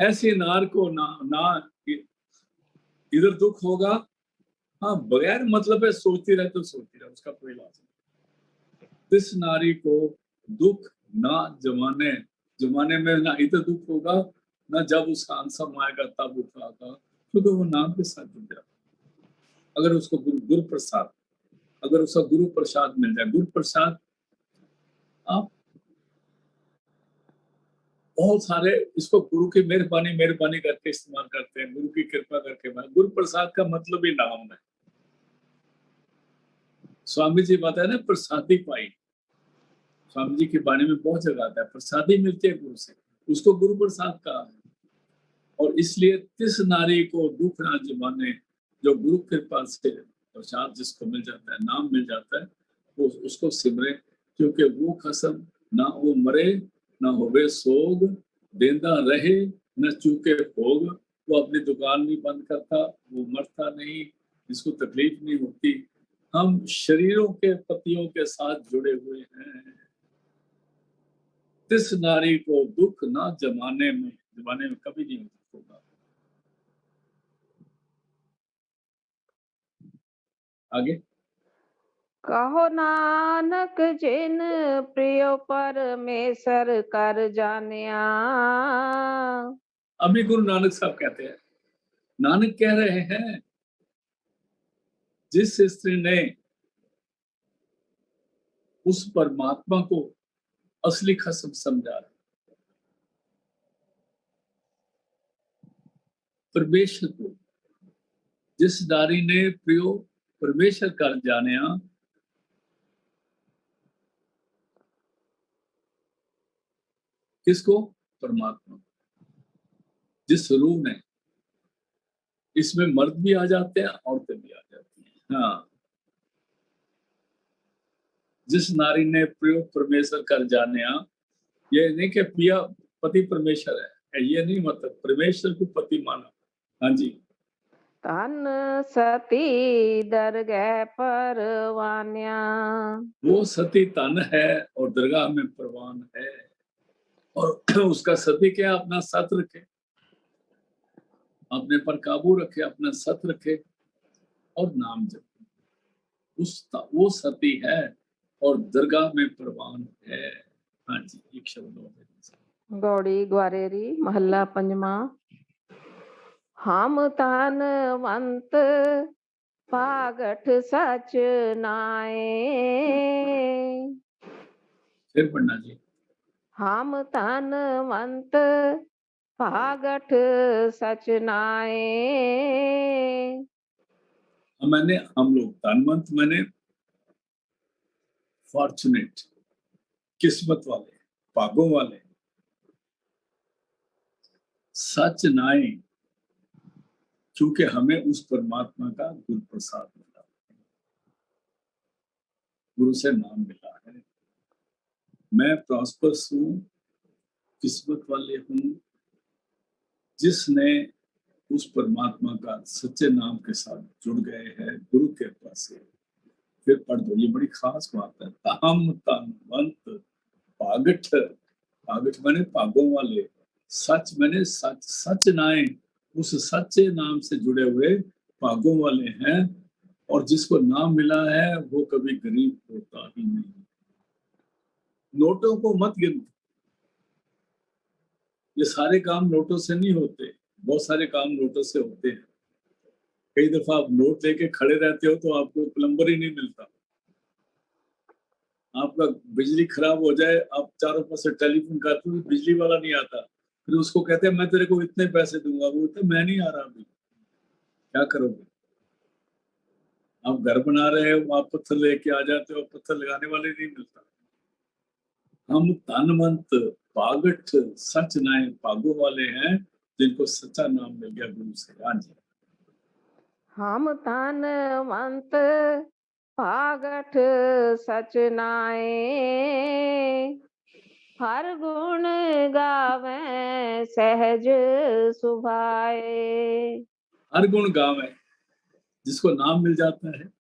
ऐसी नार को ना इधर दुख होगा। हाँ, बगैर मतलब है सोचती रहे तो सोचती रहे, उसका कोई इलाज नहीं। तिस नारी को दुख ना जमाने। जमाने में ना इधर दुख होगा, ना जब उसका आंसर आएगा तब उठागा, क्योंकि वो नाम के साथ जुड़ जाता। अगर उसको गुरु प्रसाद, अगर उसका गुरु प्रसाद मिल जाए, गुरु प्रसाद आप बहुत सारे इसको गुरु की मेहरबानी करके इस्तेमाल करते हैं, गुरु की कृपा करके। गुरु प्रसाद का मतलब ही नाम है। स्वामी जी बताए ना, प्रसादी पाई। स्वामी जी की वाणी में बहुत जगह आता है प्रसादी मिलती है गुरु से, उसको गुरु प्रसाद कहा है। और इसलिए तिस नारी को दुख ना जमाने, जो गुरु कृपा से प्रसाद जिसको मिल जाता है, नाम मिल जाता है, वो उसको सिमरे। क्योंकि वो कसम ना वो मरे ना होवे सोग, देंदा रहे न चूके भोग। वो अपनी दुकान नहीं बंद करता, वो मरता नहीं, इसको तकलीफ नहीं होती। हम शरीरों के पतियों के साथ जुड़े हुए हैं। तिस नारी को दुख ना जमाने में कभी नहीं होगा। आगे कहो नानक जिन प्रियो परमेश्वर कर जानिया। अभी गुरु नानक साहब कहते हैं, नानक कह रहे हैं, जिस स्त्री ने उस परमात्मा को असली खसम समझा, परमेश्वर को, जिस नारी ने प्रियो परमेश्वर कर जानिया। किसको? परमात्मा। जिस रूह ने, इसमें मर्द भी आ जाते हैं, औरतें भी आ जाती हैं। हाँ, जिस नारी ने प्रियो परमेश्वर कर जानिया, ये नहीं कि पिया पति परमेश्वर है, ये नहीं, मतलब परमेश्वर को पति माना। हाँ जी। तन सती दरगह परवान्या। वो सती तन है और दरगाह में प्रवान है। और उसका सती क्या? अपना सत रखे, अपने पर काबू रखे, अपना सत रखे और नाम जपे। वो सती है और दरगाह में प्रवान है। हाँ जी, एक शब्द और। गौड़ी ग्वारेरी महला पंजमा। हम तानवंत पागठ सच नाए। फिर पढ़ना जी। हम तानवंत पागठ सच नाए। हम लोग धनवंत मैंने फॉर्चुनेट, किस्मत वाले, भागों वाले। सच नाए, क्योंकि हमें उस परमात्मा का गुरु प्रसाद मिला, गुरु से नाम मिला है। मैं प्रॉस्पर्स हूँ, किस्मत वाले हूँ, जिसने उस परमात्मा का सच्चे नाम के साथ जुड़ गए हैं गुरु के पास से, फिर पढ़ दो। ये बड़ी खास बात है। ताम तनवंत पागठ, पागठ माने पागों वाले, सच मैंने सच, सच नाए, उस सच्चे नाम से जुड़े हुए पागों वाले हैं। और जिसको नाम मिला है वो कभी गरीब होता ही नहीं। नोटों को मत गिनो, ये सारे काम नोटों से नहीं होते, बहुत सारे काम नोटों से होते हैं। कई दफा आप नोट लेके खड़े रहते हो तो आपको प्लम्बर ही नहीं मिलता। आपका बिजली खराब हो जाए, आप चारों पास से टेलीफोन करते हो, बिजली वाला नहीं आता, फिर उसको कहते हैं मैं तेरे को इतने पैसे दूंगा, वो बोलते मैं नहीं आ रहा अभी। क्या करोगे? आप घर बना रहे हो, आप पत्थर लेके आ जाते हो, पत्थर लगाने वाले नहीं मिलता। हम तनवंत पागठ सच नाए पागो वाले हैं, जिनको सच्चा नाम मिल गया गुरु से। हाँ जी। हम तनवंत पागठ सच नाए, हर गुण गावे सहज सुभाए। हर गुण गावे, जिसको नाम मिल जाता है।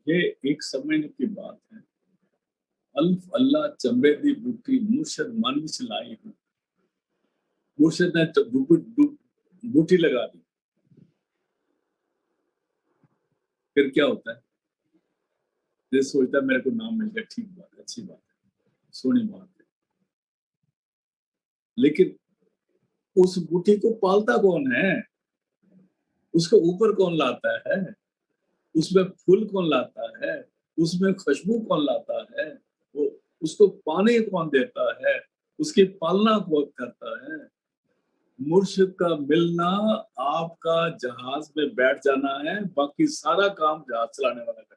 ये एक समय की बात है। अल्फ अल्लाह चंबे दी बूटी मुर्शद मन विच लाई हूं। मुर्शद ने बूटी लगा दी, फिर क्या होता है? ये सोचता है मेरे को नाम मिल गया, ठीक बात है, अच्छी बात है, सोनी बात है। लेकिन उस बूटी को पालता कौन है? उसको ऊपर कौन लाता है? उसमें फूल कौन लाता है? उसमें खुशबू कौन लाता है? वो उसको पानी कौन देता है? उसकी पालना कौन करता है? मुर्शिद का मिलना आपका जहाज में बैठ जाना है, बाकी सारा काम जहाज चलाने वाला करेगा।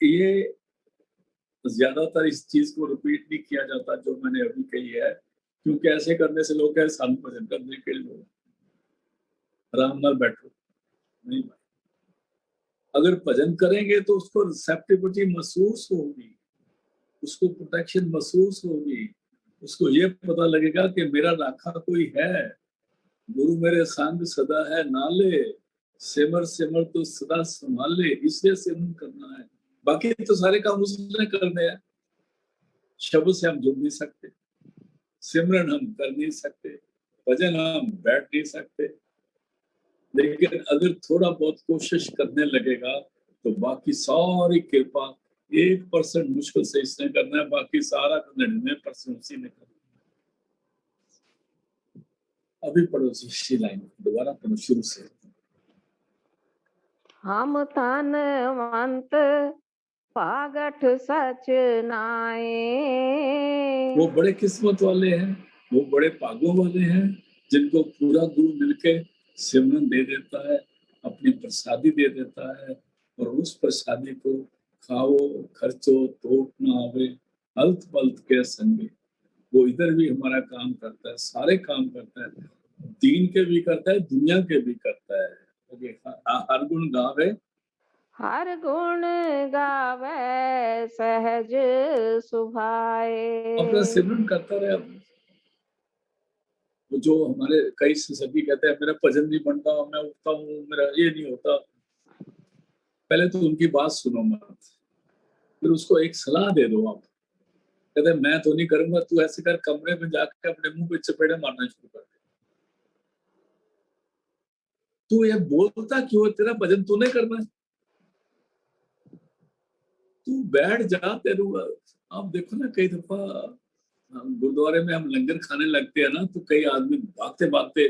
ये ज्यादातर इस चीज को रिपीट नहीं किया जाता जो मैंने अभी कही है, क्योंकि ऐसे करने से लोग कहे सन भजन करने के लिए आराम नाल बैठो। नहीं भाई, अगर भजन करेंगे तो उसको रिसेप्टिविटी महसूस होगी, उसको प्रोटेक्शन महसूस होगी, उसको ये पता लगेगा कि मेरा राखा कोई है, गुरु मेरे संग सदा है नाले, सिमर सिमर तो सदा संभाले, इसलिए सिमरन करना है। बाकी तो सारे काम उसने करने हैं। शब्द से हम जुड़ नहीं सकते, सिमरन हम कर नहीं सकते, भजन हम बैठ नहीं सकते, लेकिन अगर थोड़ा बहुत कोशिश करने लगेगा तो बाकी सारी कृपा 1% मुश्किल से इसने करना है, बाकी सारा 99% उसी ने करना है। अभी पढ़ो इसी लाइन, दोबारा पढ़ो शुरू से। हम तनवंत पागठ सच नाए। वो बड़े किस्मत वाले हैं, वो बड़े पागों वाले हैं, जिनको पूरा गुरु मिलके सिमरन दे देता है, अपनी प्रसादी दे देता है, और उस प्रसादी को खाओ खर्चो तोट ना आवे, हल्त पल्त के संगे। वो इधर भी हमारा काम करता है, सारे काम करता है, दीन के भी करता है, दुनिया के भी करता है। हर गुण गावे, हर गुण गावे सहज सुभाए। अपना सिमरन करता रहे। जो हमारे कई सभी कहते हैं मेरा भजन नहीं बनता, मैं उठता हूँ मेरा ये नहीं होता। पहले तो उनकी बात सुनो मत, फिर उसको एक सलाह दे दो। आप कहते हैं मैं तो नहीं करूंगा, तू ऐसे कर, कमरे में जाकर अपने मुंह पे चपेड़े मारना शुरू कर दे। तू ये बोलता क्यों है? तेरा भजन तूने करना है, तू बैठ जा। तेरू आप देखो ना, कई दफा गुरुद्वारे में हम लंगर खाने लगते हैं ना, तो कई आदमी भागते भागते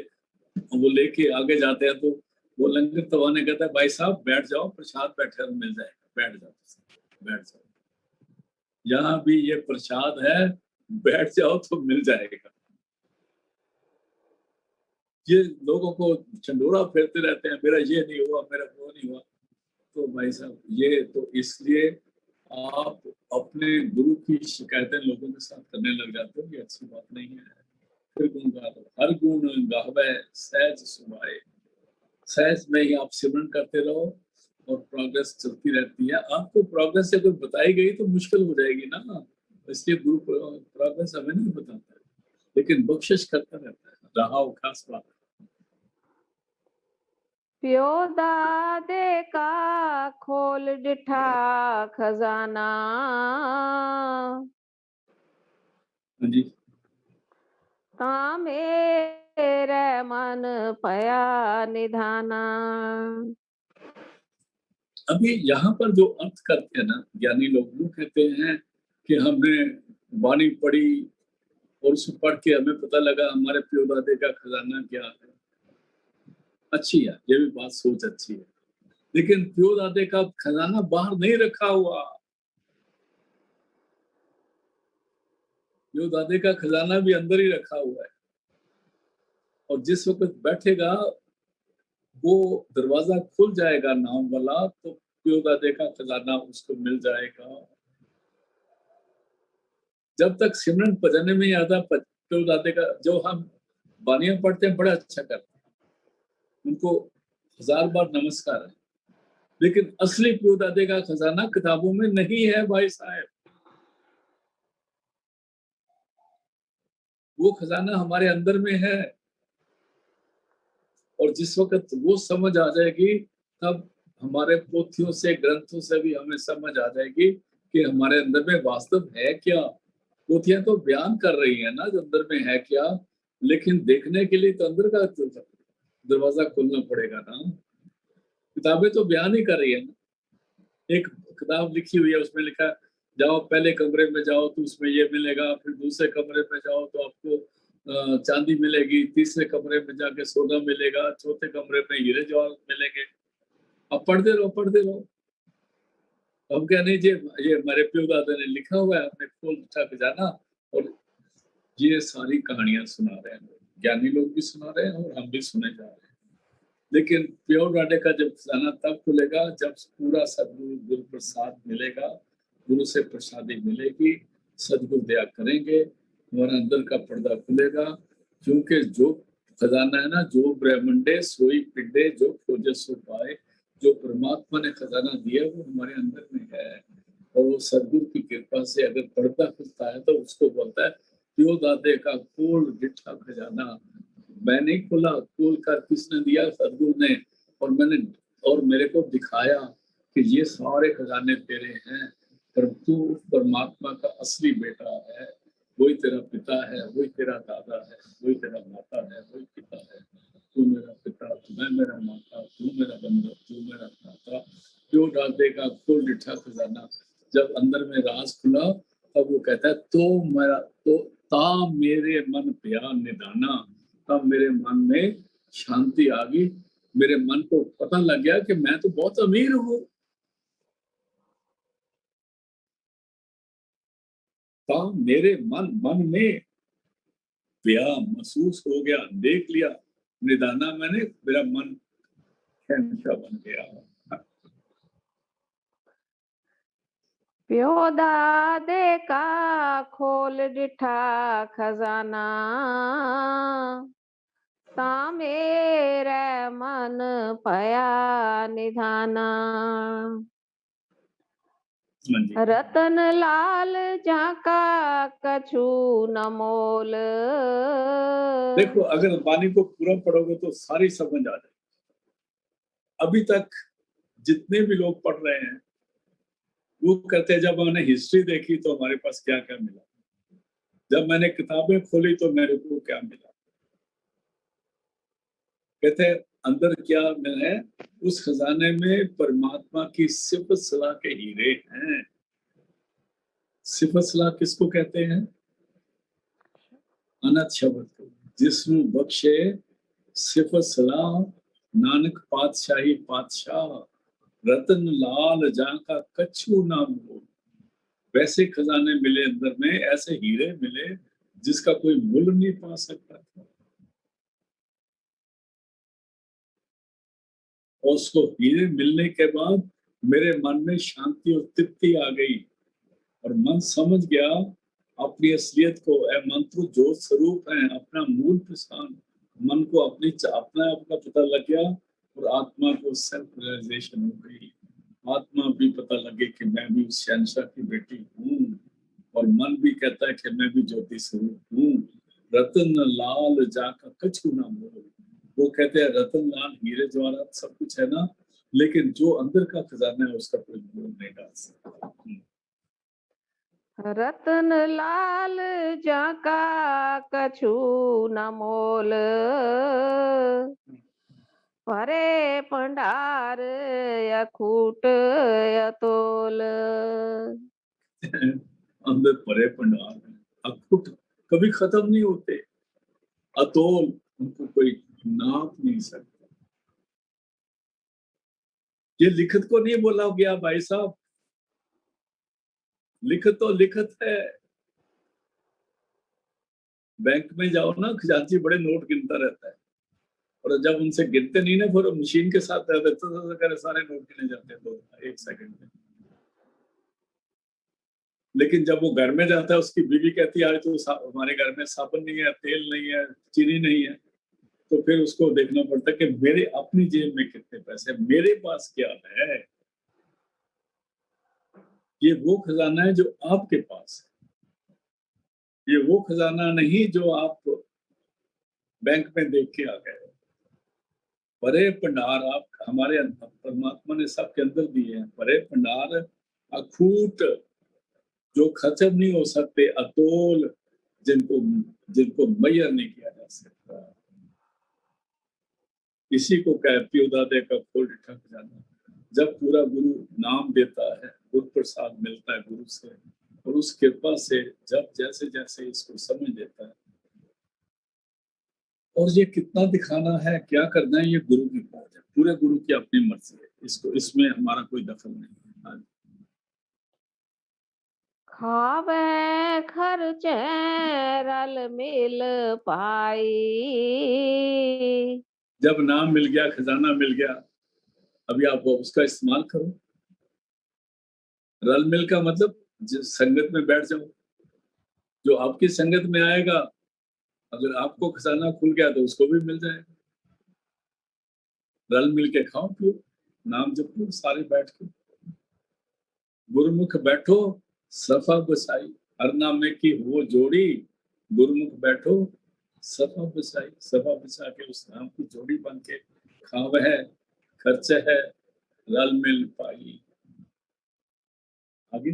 वो लेके आगे जाते हैं, तो वो लंगर तवाने कहता है भाई साहब बैठ जाओ, प्रसाद बैठे मिल जाएगा, बैठ जाओ, बैठ जाओ, यहाँ भी ये प्रसाद है, बैठ जाओ तो मिल जाएगा। ये लोगों को चंडोरा फेरते रहते हैं, मेरा ये नहीं हुआ, मेरा वो नहीं हुआ। तो भाई साहब ये तो इसलिए आप अपने गुरु की शिकायतें लोगों के साथ करने लग जाते हो, ये अच्छी बात नहीं है। फिर गुण गाओ, हर गुण गावे सहज सुभाए। सहज में ही आप सिमरन करते रहो, और प्रोग्रेस चलती रहती है। आपको प्रोग्रेस अगर बताई गई तो मुश्किल हो जाएगी ना, इसलिए गुरु प्रोग्रेस हमें नहीं बताता है, लेकिन बख्शिश करता रहता है। रहा वो खास बात। प्यो दादे का खोल डिठा खजाना, हाँ जी। ता मेरे मन पया निधाना। अभी यहाँ पर जो अर्थ करते हैं ना ज्ञानी लोग, वो कहते हैं कि हमने वाणी पढ़ी और उसको पढ़ के हमें पता लगा हमारे प्यो दादे का खजाना क्या है। अच्छी है, ये भी बात, सोच अच्छी है, लेकिन प्यो दादे का खजाना बाहर नहीं रखा हुआ। प्यो दादे का खजाना भी अंदर ही रखा हुआ है, और जिस वक्त बैठेगा वो दरवाजा खुल जाएगा नाम वाला, तो प्यो दादे का खजाना उसको मिल जाएगा। जब तक सिमरन भजन में आता प्यो दादे का, जो हम बानियां पढ़ते हैं बड़ा अच्छा करते हैं, उनको 1000 बार नमस्कार है, लेकिन असली प्यो दादे का खजाना किताबों में नहीं है भाई साहब। वो खजाना हमारे अंदर में है, और जिस वक्त वो समझ आ जाएगी, तब हमारे पोथियों से, ग्रंथों से भी हमें समझ आ जाएगी कि हमारे अंदर में वास्तव है क्या। पोथियां तो बयान कर रही है ना जो अंदर में है क्या, लेकिन देखने के लिए तो अंदर का दरवाजा खोलना पड़ेगा ना। किताबें तो बयान ही कर रही है ना। एक किताब लिखी हुई है, उसमें लिखा है जाओ पहले कमरे में जाओ तो उसमें ये मिलेगा, फिर दूसरे कमरे में जाओ तो आपको चांदी मिलेगी, तीसरे कमरे में जाके सोना मिलेगा, चौथे कमरे में हीरे जवाहरात मिलेंगे। अब पढ़ते रहो पढ़ते रहो। हम क्या नहीं, ये हमारे प्यो दादा ने लिखा हुआ है, हमने खोल उठा के जाना, और ये सारी कहानियां सुना रहे हैं, ज्ञानी लोग भी सुना रहे हैं और हम भी सुने जा रहे हैं। लेकिन प्योर डाटे का जब खजाना तब खुलेगा जब पूरा सदगुरु गुरु प्रसाद मिलेगा, गुरु से प्रसादी मिलेगी, सदगुरु दया करेंगे, हमारा अंदर का पर्दा खुलेगा। क्योंकि जो खजाना है ना, जो ब्रह्मंडे सोई पिंडे जो खोजे सो पाए, जो परमात्मा ने खजाना दिया वो हमारे अंदर में है, और वो सदगुरु की कृपा से अगर पर्दा खुलता है तो उसको बोलता है प्यो दादे का खोल डिठा खजाना। मैं नहीं खोला, खोल कर किसने दिया? सदगुरु ने। और मेरे को दिखाया कि ये सारे खजाने तेरे हैं, पर तू परमात्मा का असली बेटा है, वही तेरा पिता है, वही तेरा दादा है, वही तेरा माता है, वही पिता है। तू मेरा पिता, मैं मेरा माता, तू मेरा बंधु, तू मेरा भ्राता। जो दादे का खोल डिठा खजाना, जब अंदर में राज खुला, तब वो कहता है तो ता मेरे मन प्या निदाना, तब मेरे मन में शांति आ गई। मेरे मन को पता लग गया कि मैं तो बहुत अमीर हूँ। ता मेरे मन में प्या महसूस हो गया, देख लिया, निदाना मैंने, मेरा मन शहंशाह बन गया। प्यो दादे का खोल डिठा खजाना, ता मेरे मन पया निधाना। हाँ जी। रतन लाल झाका कछु न मोल। देखो अगर वाणी को पूरा पढ़ोगे तो सारी समझ आ जाए। अभी तक जितने भी लोग पढ़ रहे हैं वो कहते हैं जब हमने हिस्ट्री देखी तो हमारे पास क्या क्या मिला, जब मैंने किताबें खोली तो मेरे को क्या मिला। कहते हैं अंदर क्या है, उस खजाने में परमात्मा की सिफत सलाह के हीरे हैं। सिफत सलाह किसको कहते हैं? अनंत शब्द को, जिसनु बख्शे सिफत सलाह, नानक पातशाही पातशाह, रतन लाल जाका कछु ना मोल। वैसे खजाने मिले अंदर में, ऐसे हीरे मिले जिसका कोई मूल्य नहीं पा सकता था। और उसको हीरे मिलने के बाद मेरे मन में शांति और तृप्ति आ गई, और मन समझ गया अपनी असलियत को। मन तो जो स्वरूप है, अपना मूल पहचान, मन को अपना अपना पता लग गया, और आत्मा को सेल्फ रियलाइजेशन हो गई। आत्मा भी पता लगे कि मैं भी उस शहंशाह की बेटी हूँ, और मन भी कहता है कि मैं भी ज्योति स्वरूप हूँ। रतन लाल जाका कछु ना मोल। वो कहते हैं रतन लाल हीरे जवाहरात सब कुछ है ना, लेकिन जो अंदर का खजाना है उसका कोई मोल नहीं डाल सकता। रतन लाल जाका कछु न मोल, भरे भंडार अखूट अतोल। अंदर परे भंडार है, अखुट, कभी खत्म नहीं होते, अतोल, उनको कोई नाप नहीं सकता। ये लिखत को नहीं बोला गया भाई साहब, लिखत तो लिखत है। बैंक में जाओ ना, खजांची बड़े नोट गिनता रहता है, और जब उनसे गिनते नहीं ना, फिर मशीन के साथ सारे नोट गिने जाते हैं तो 1 सेकंड में। लेकिन जब वो घर में जाता है, उसकी बीवी कहती है आज तो हमारे घर में साबुन नहीं है, तेल नहीं है, चीनी नहीं है, तो फिर उसको देखना पड़ता है कि मेरे अपनी जेब में कितने पैसे, मेरे पास क्या है। ये वो खजाना है जो आपके पास है, ये वो खजाना नहीं जो आप बैंक में देख के आ गए। बड़े भंडार आप हमारे परमात्मा ने सबके अंदर दिए हैं, बड़े भंडार अखूट, जो खत्म नहीं हो सकते, अतोल, जिनको जिनको मैयर नहीं किया जा सकता। इसी को कह प्योदादे का फूल ठक जाना। जब पूरा गुरु नाम देता है, गुरु प्रसाद मिलता है गुरु से, और उस कृपा से जब जैसे जैसे इसको समझ लेता है, और ये कितना दिखाना है, क्या करना है, ये गुरु की बात है, पूरे गुरु की अपनी मर्जी है, इसको इसमें हमारा कोई दखल नहीं है। खावे खर्चे रल मिल पाई, जब नाम मिल गया, खजाना मिल गया, अभी आप उसका इस्तेमाल करो। रल मिल का मतलब जिस संगत में बैठ जाओ, जो आपकी संगत में आएगा, अगर आपको खजाना खुल गया तो उसको भी मिल जाएगा। रल मिल के खाओ पियो, नाम जपो सारे बैठ के, गुरुमुख बैठो सफा बसाई, हर नामे की हो जोड़ी, गुरुमुख बैठो सफा बसाई, सफा बसा के उस नाम की जोड़ी बन के खाव है, खर्च है, रल मिल पाई। आगे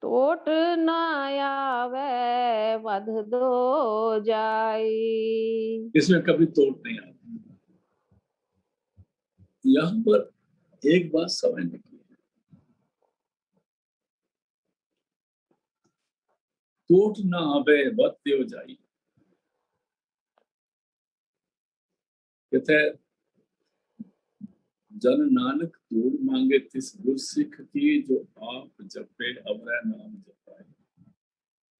टोट न आवे वध दो जाई। इसमें कभी तोड़ नहीं आता। यहाँ पर एक बात समझने की, टोट न आवे वध दो जाई, कहते हैं जन नानक तोड़ मांगे तिस गुर सिख की, जो आप जपे अवरै नाम जपाए।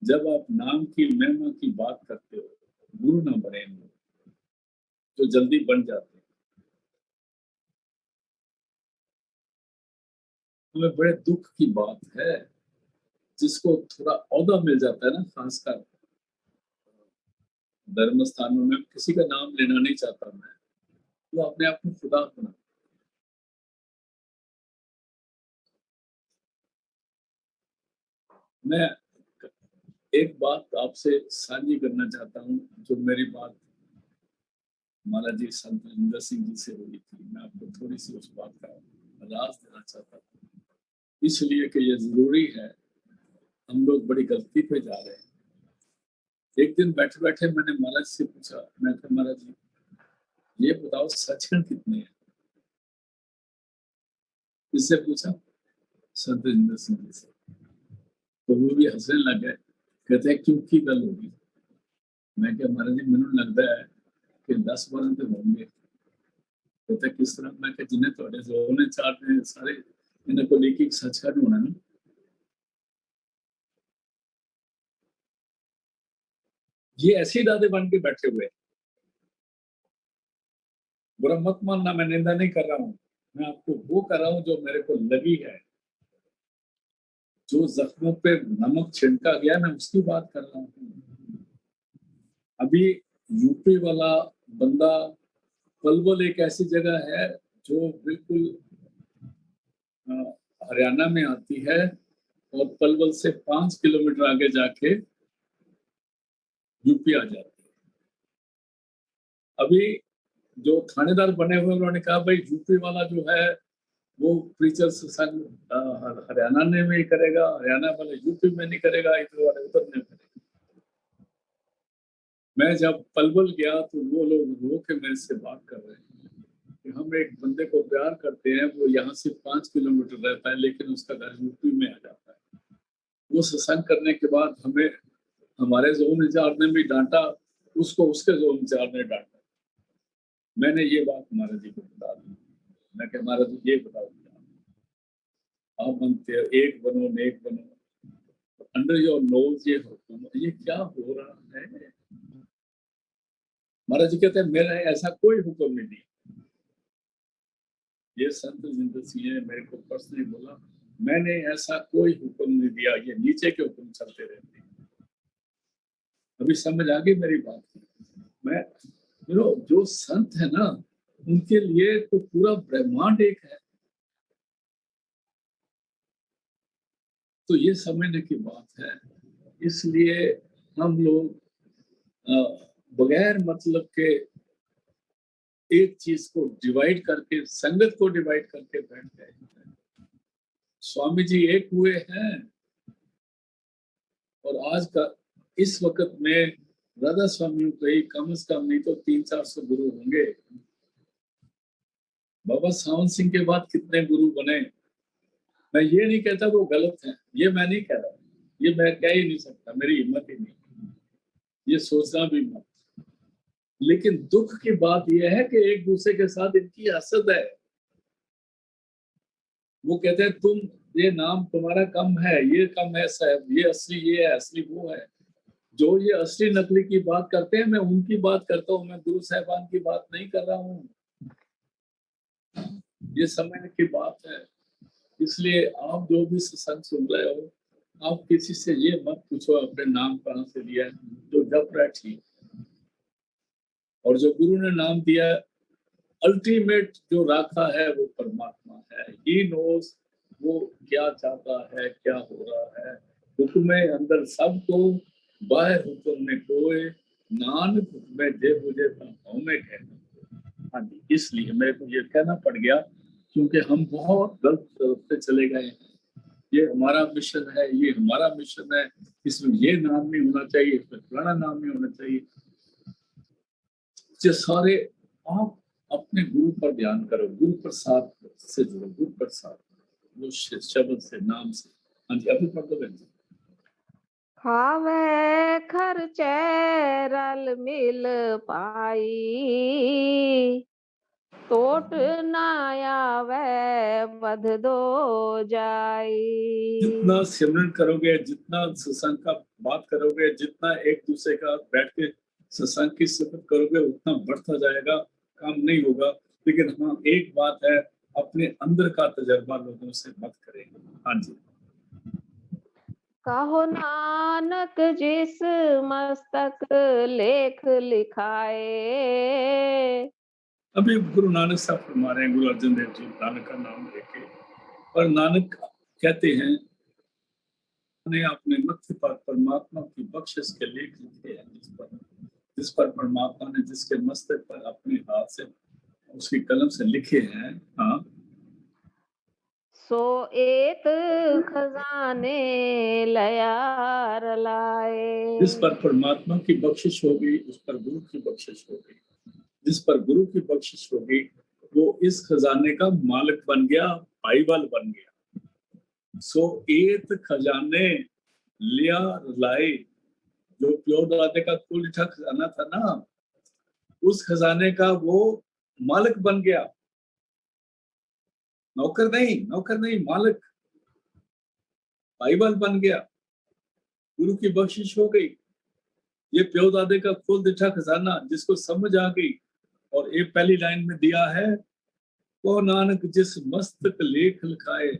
जब आप नाम की महिमा की बात करते हो, गुरु ना बने तो जल्दी बन जाते हैं। हमें बड़े दुख की बात है, जिसको थोड़ा औहदा मिल जाता है ना, खासकर धर्म स्थानों में, किसी का नाम लेना नहीं चाहता मैं, वो अपने आप को खुदा बना। मैं एक बात आपसे साझी करना चाहता हूँ, जो मेरी बात महाराज जी संत इंदर सिंह जी से हुई थी। मैं आपको थोड़ी सी उस बात का राज देना चाहता हूँ, इसलिए कि ये जरूरी है। हम लोग बड़ी गलती पे जा रहे हैं। एक दिन बैठे बैठे मैंने महाराज से पूछा, मैं कहा महाराज जी ये बताओ सचखंड कितने हैं? इससे पूछा संत इंदर सिंह जी से, तो वो भी हंसने लग गए, कहते हैं क्योंकि गल होगी। मैं क्या महाराज जी मैंने लगता है कि 10-12 तो होंगे। कहते किस तरह? मैं क्या जिन्हें थोड़े जोने चार ने सारे इन्हें को लेके एक सचखंड होना ना। ये ऐसे दादे बन के बैठे हुए, बुरा मत मानना, मैं निंदा नहीं कर रहा हूँ, मैं आपको वो कर रहा हूँ जो मेरे को लगी है, जो जख्मों पे नमक छिड़का गया, मैं उसकी बात कर रहा हूँ। अभी यूपी वाला बंदा, पलवल एक ऐसी जगह है जो बिल्कुल हरियाणा में आती है और पलवल से 5 किलोमीटर आगे जाके यूपी आ जाती है। अभी जो थानेदार बने हुए उन्होंने कहा भाई यूपी वाला जो है वो प्रीचर सत्संग हरियाणा में ही करेगा, हरियाणा वाले यूपी में नहीं करेगा, इधर वाले उधर में करेगा। मैं जब पलवल गया तो वो लोग रो के मेरे से बात कर रहे हैं कि हम एक बंदे को प्यार करते हैं, वो यहाँ से 5 किलोमीटर रहता है लेकिन उसका घर यूपी में आ जाता है। वो सत्संग करने के बाद हमें हमारे जोन इंचार्ज ने भी डांटा, उसको उसके जोन इंचार्ज ने डांटा। मैंने ये बात महाराज जी को बता दी। मैं कहा महाराज जी ये बताओ, आप बनते हो एक बनो नेक बनो, अंडर योर नोज ये हुक्म, ये क्या हो रहा है? महाराज जी कहते हैं मेरा ऐसा कोई हुक्म नहीं दिया। ये संत जिंदर सिंह ने मेरे को पर्सनली बोला, मैंने ऐसा कोई हुक्म नहीं दिया, ये नीचे के हुक्म चलते रहते हैं। अभी समझ आ गई मेरी बात? मैं जो संत है ना उनके लिए तो पूरा ब्रह्मांड एक है। तो ये समझने की बात है। इसलिए हम लोग बगैर मतलब के एक चीज को डिवाइड करके, संगत को डिवाइड करके बैठ गए। स्वामी जी एक हुए हैं और आज का इस वक्त में राधा स्वामी को कम से कम नहीं तो 300-400 गुरु होंगे। बाबा सावंत सिंह के बाद कितने गुरु बने? मैं ये नहीं कहता वो गलत है, ये मैं नहीं कह रहा, ये मैं कह ही नहीं सकता, मेरी हिम्मत ही नहीं, ये सोचना भी मत। लेकिन दुख की बात यह है कि एक दूसरे के साथ इनकी हसद है। वो कहते हैं तुम ये नाम तुम्हारा कम है, ये कम ऐसा है, ये असली ये है, असली वो है। जो ये असली नकली की बात करते हैं मैं उनकी बात करता हूँ, मैं गुरु साहिबान की बात नहीं कर रहा हूँ। ये समझने की बात है। इसलिए आप जो भी सत्संग सुन रहे हो, आप किसी से ये मत पूछो अपने नाम कहाँ से लिया है, जो जप रहा है ठीक। और जो गुरु ने नाम दिया अल्टीमेट जो राखा है वो परमात्मा है। ही नोस वो क्या चाहता है, क्या हो रहा है। हुक्म अंदर सबको, बाहर हुक्म में कोई, नानक हुक्म जे मुझे में कहना। हाँ जी, इसलिए मेरे को ये कहना पड़ गया क्योंकि हम बहुत गलत तरफ से चले गए हैं। ये हमारा मिशन है, ये हमारा मिशन है, इसमें ये नाम नहीं होना चाहिए, इसमें पुराना नाम नहीं होना चाहिए। ये सारे आप अपने गुरु पर ध्यान करो, गुरु प्रसाद से जुड़ो, गुरु प्रसाद वो शब्द से, नाम से। हाँ जी, अभी पढ़ दो बहन जी। खावे खर्चे रल मिल पाई, टोट ना आवे बध दो जाई। जितना सिमरन करोगे, जितना सत्संग का बात करोगे, जितना एक दूसरे का बैठ के सत्संग की सिफत करोगे उतना बढ़ता जाएगा, काम नहीं होगा। लेकिन हाँ एक बात है, अपने अंदर का तजर्बा लोगों से मत करेंगे। हाँ जी, कहो नानक जिस मस्तक लेख लिखाए, अभी गुरु नानक साहब फरमा रहे हैं, गुरु अर्जुन देव जी नानक का नाम लेके, और नानक कहते हैं ने अपने मत्थे पर परमात्मा की बख्शिश के लेख लिखे हैं, जिस पर परमात्मा ने जिसके मस्तक पर अपने हाथ से उसकी कलम से लिखे हैं। हाँ, सो एक खजाने लयार लाए। जिस पर परमात्मा की बख्शिश होगी उस पर गुरु की बख्शिश होगी, जिस पर गुरु की बख्शिश होगी वो इस खजाने का मालिक बन गया, भाईवाल बन गया। सो एक खजाने लिया लाए, जो प्योर दादे का कुल खजाना था ना, उस खजाने का वो मालिक बन गया। नौकर नहीं, मालिक, भाईवाल बन गया। गुरु की बख्शिश हो गई। ये प्यो दादे का खुल दिठा खजाना जिसको समझ आ गई। और ये पहली लाइन में दिया है, वो नानक जिस मस्तक लेख लिखाए,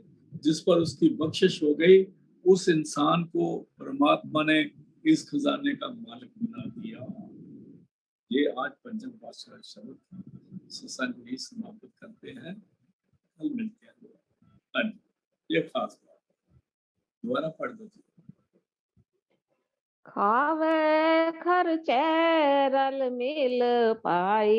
जिस पर उसकी बख्शिश हो गई, उस इंसान को परमात्मा ने इस खजाने का मालिक बना दिया। ये आज पंचम पातशाह शब्द सत्संग भी समाप्त करते हैं। कल मिलते हैं। ये खास बात। दोबारा पढ़ दो जी। खावे खर्चे रल मिल पाई,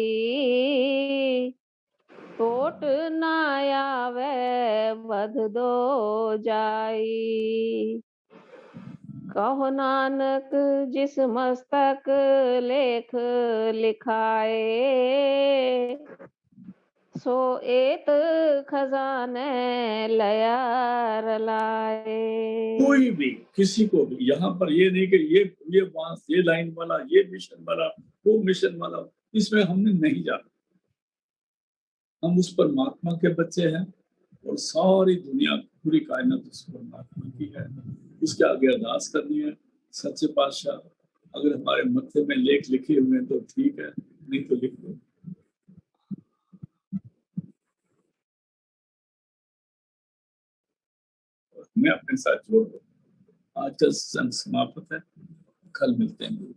टोट ना आवे बध दो जाई। कहो नानक जिस मस्तक लेख लिखाए, सो एत खजाने लया रलाए। कोई भी किसी को भी यहाँ पर ये नहीं कि ये बांस ये लाइन वाला ये मिशन वाला वो मिशन वाला, इसमें हमने नहीं जाना। हम उस परमात्मा के बच्चे हैं और सारी दुनिया पूरी कायनात उस परमात्मा की है। उसके आगे अरदास करनी है, सच्चे पातशाह अगर हमारे मत्थे में लेख लिखे हुए हैं तो ठीक है, नहीं तो लिख दो। हमें अपने साथ जोड़ दो। आज का सत्संग समाप्त है, कल मिलते हैं।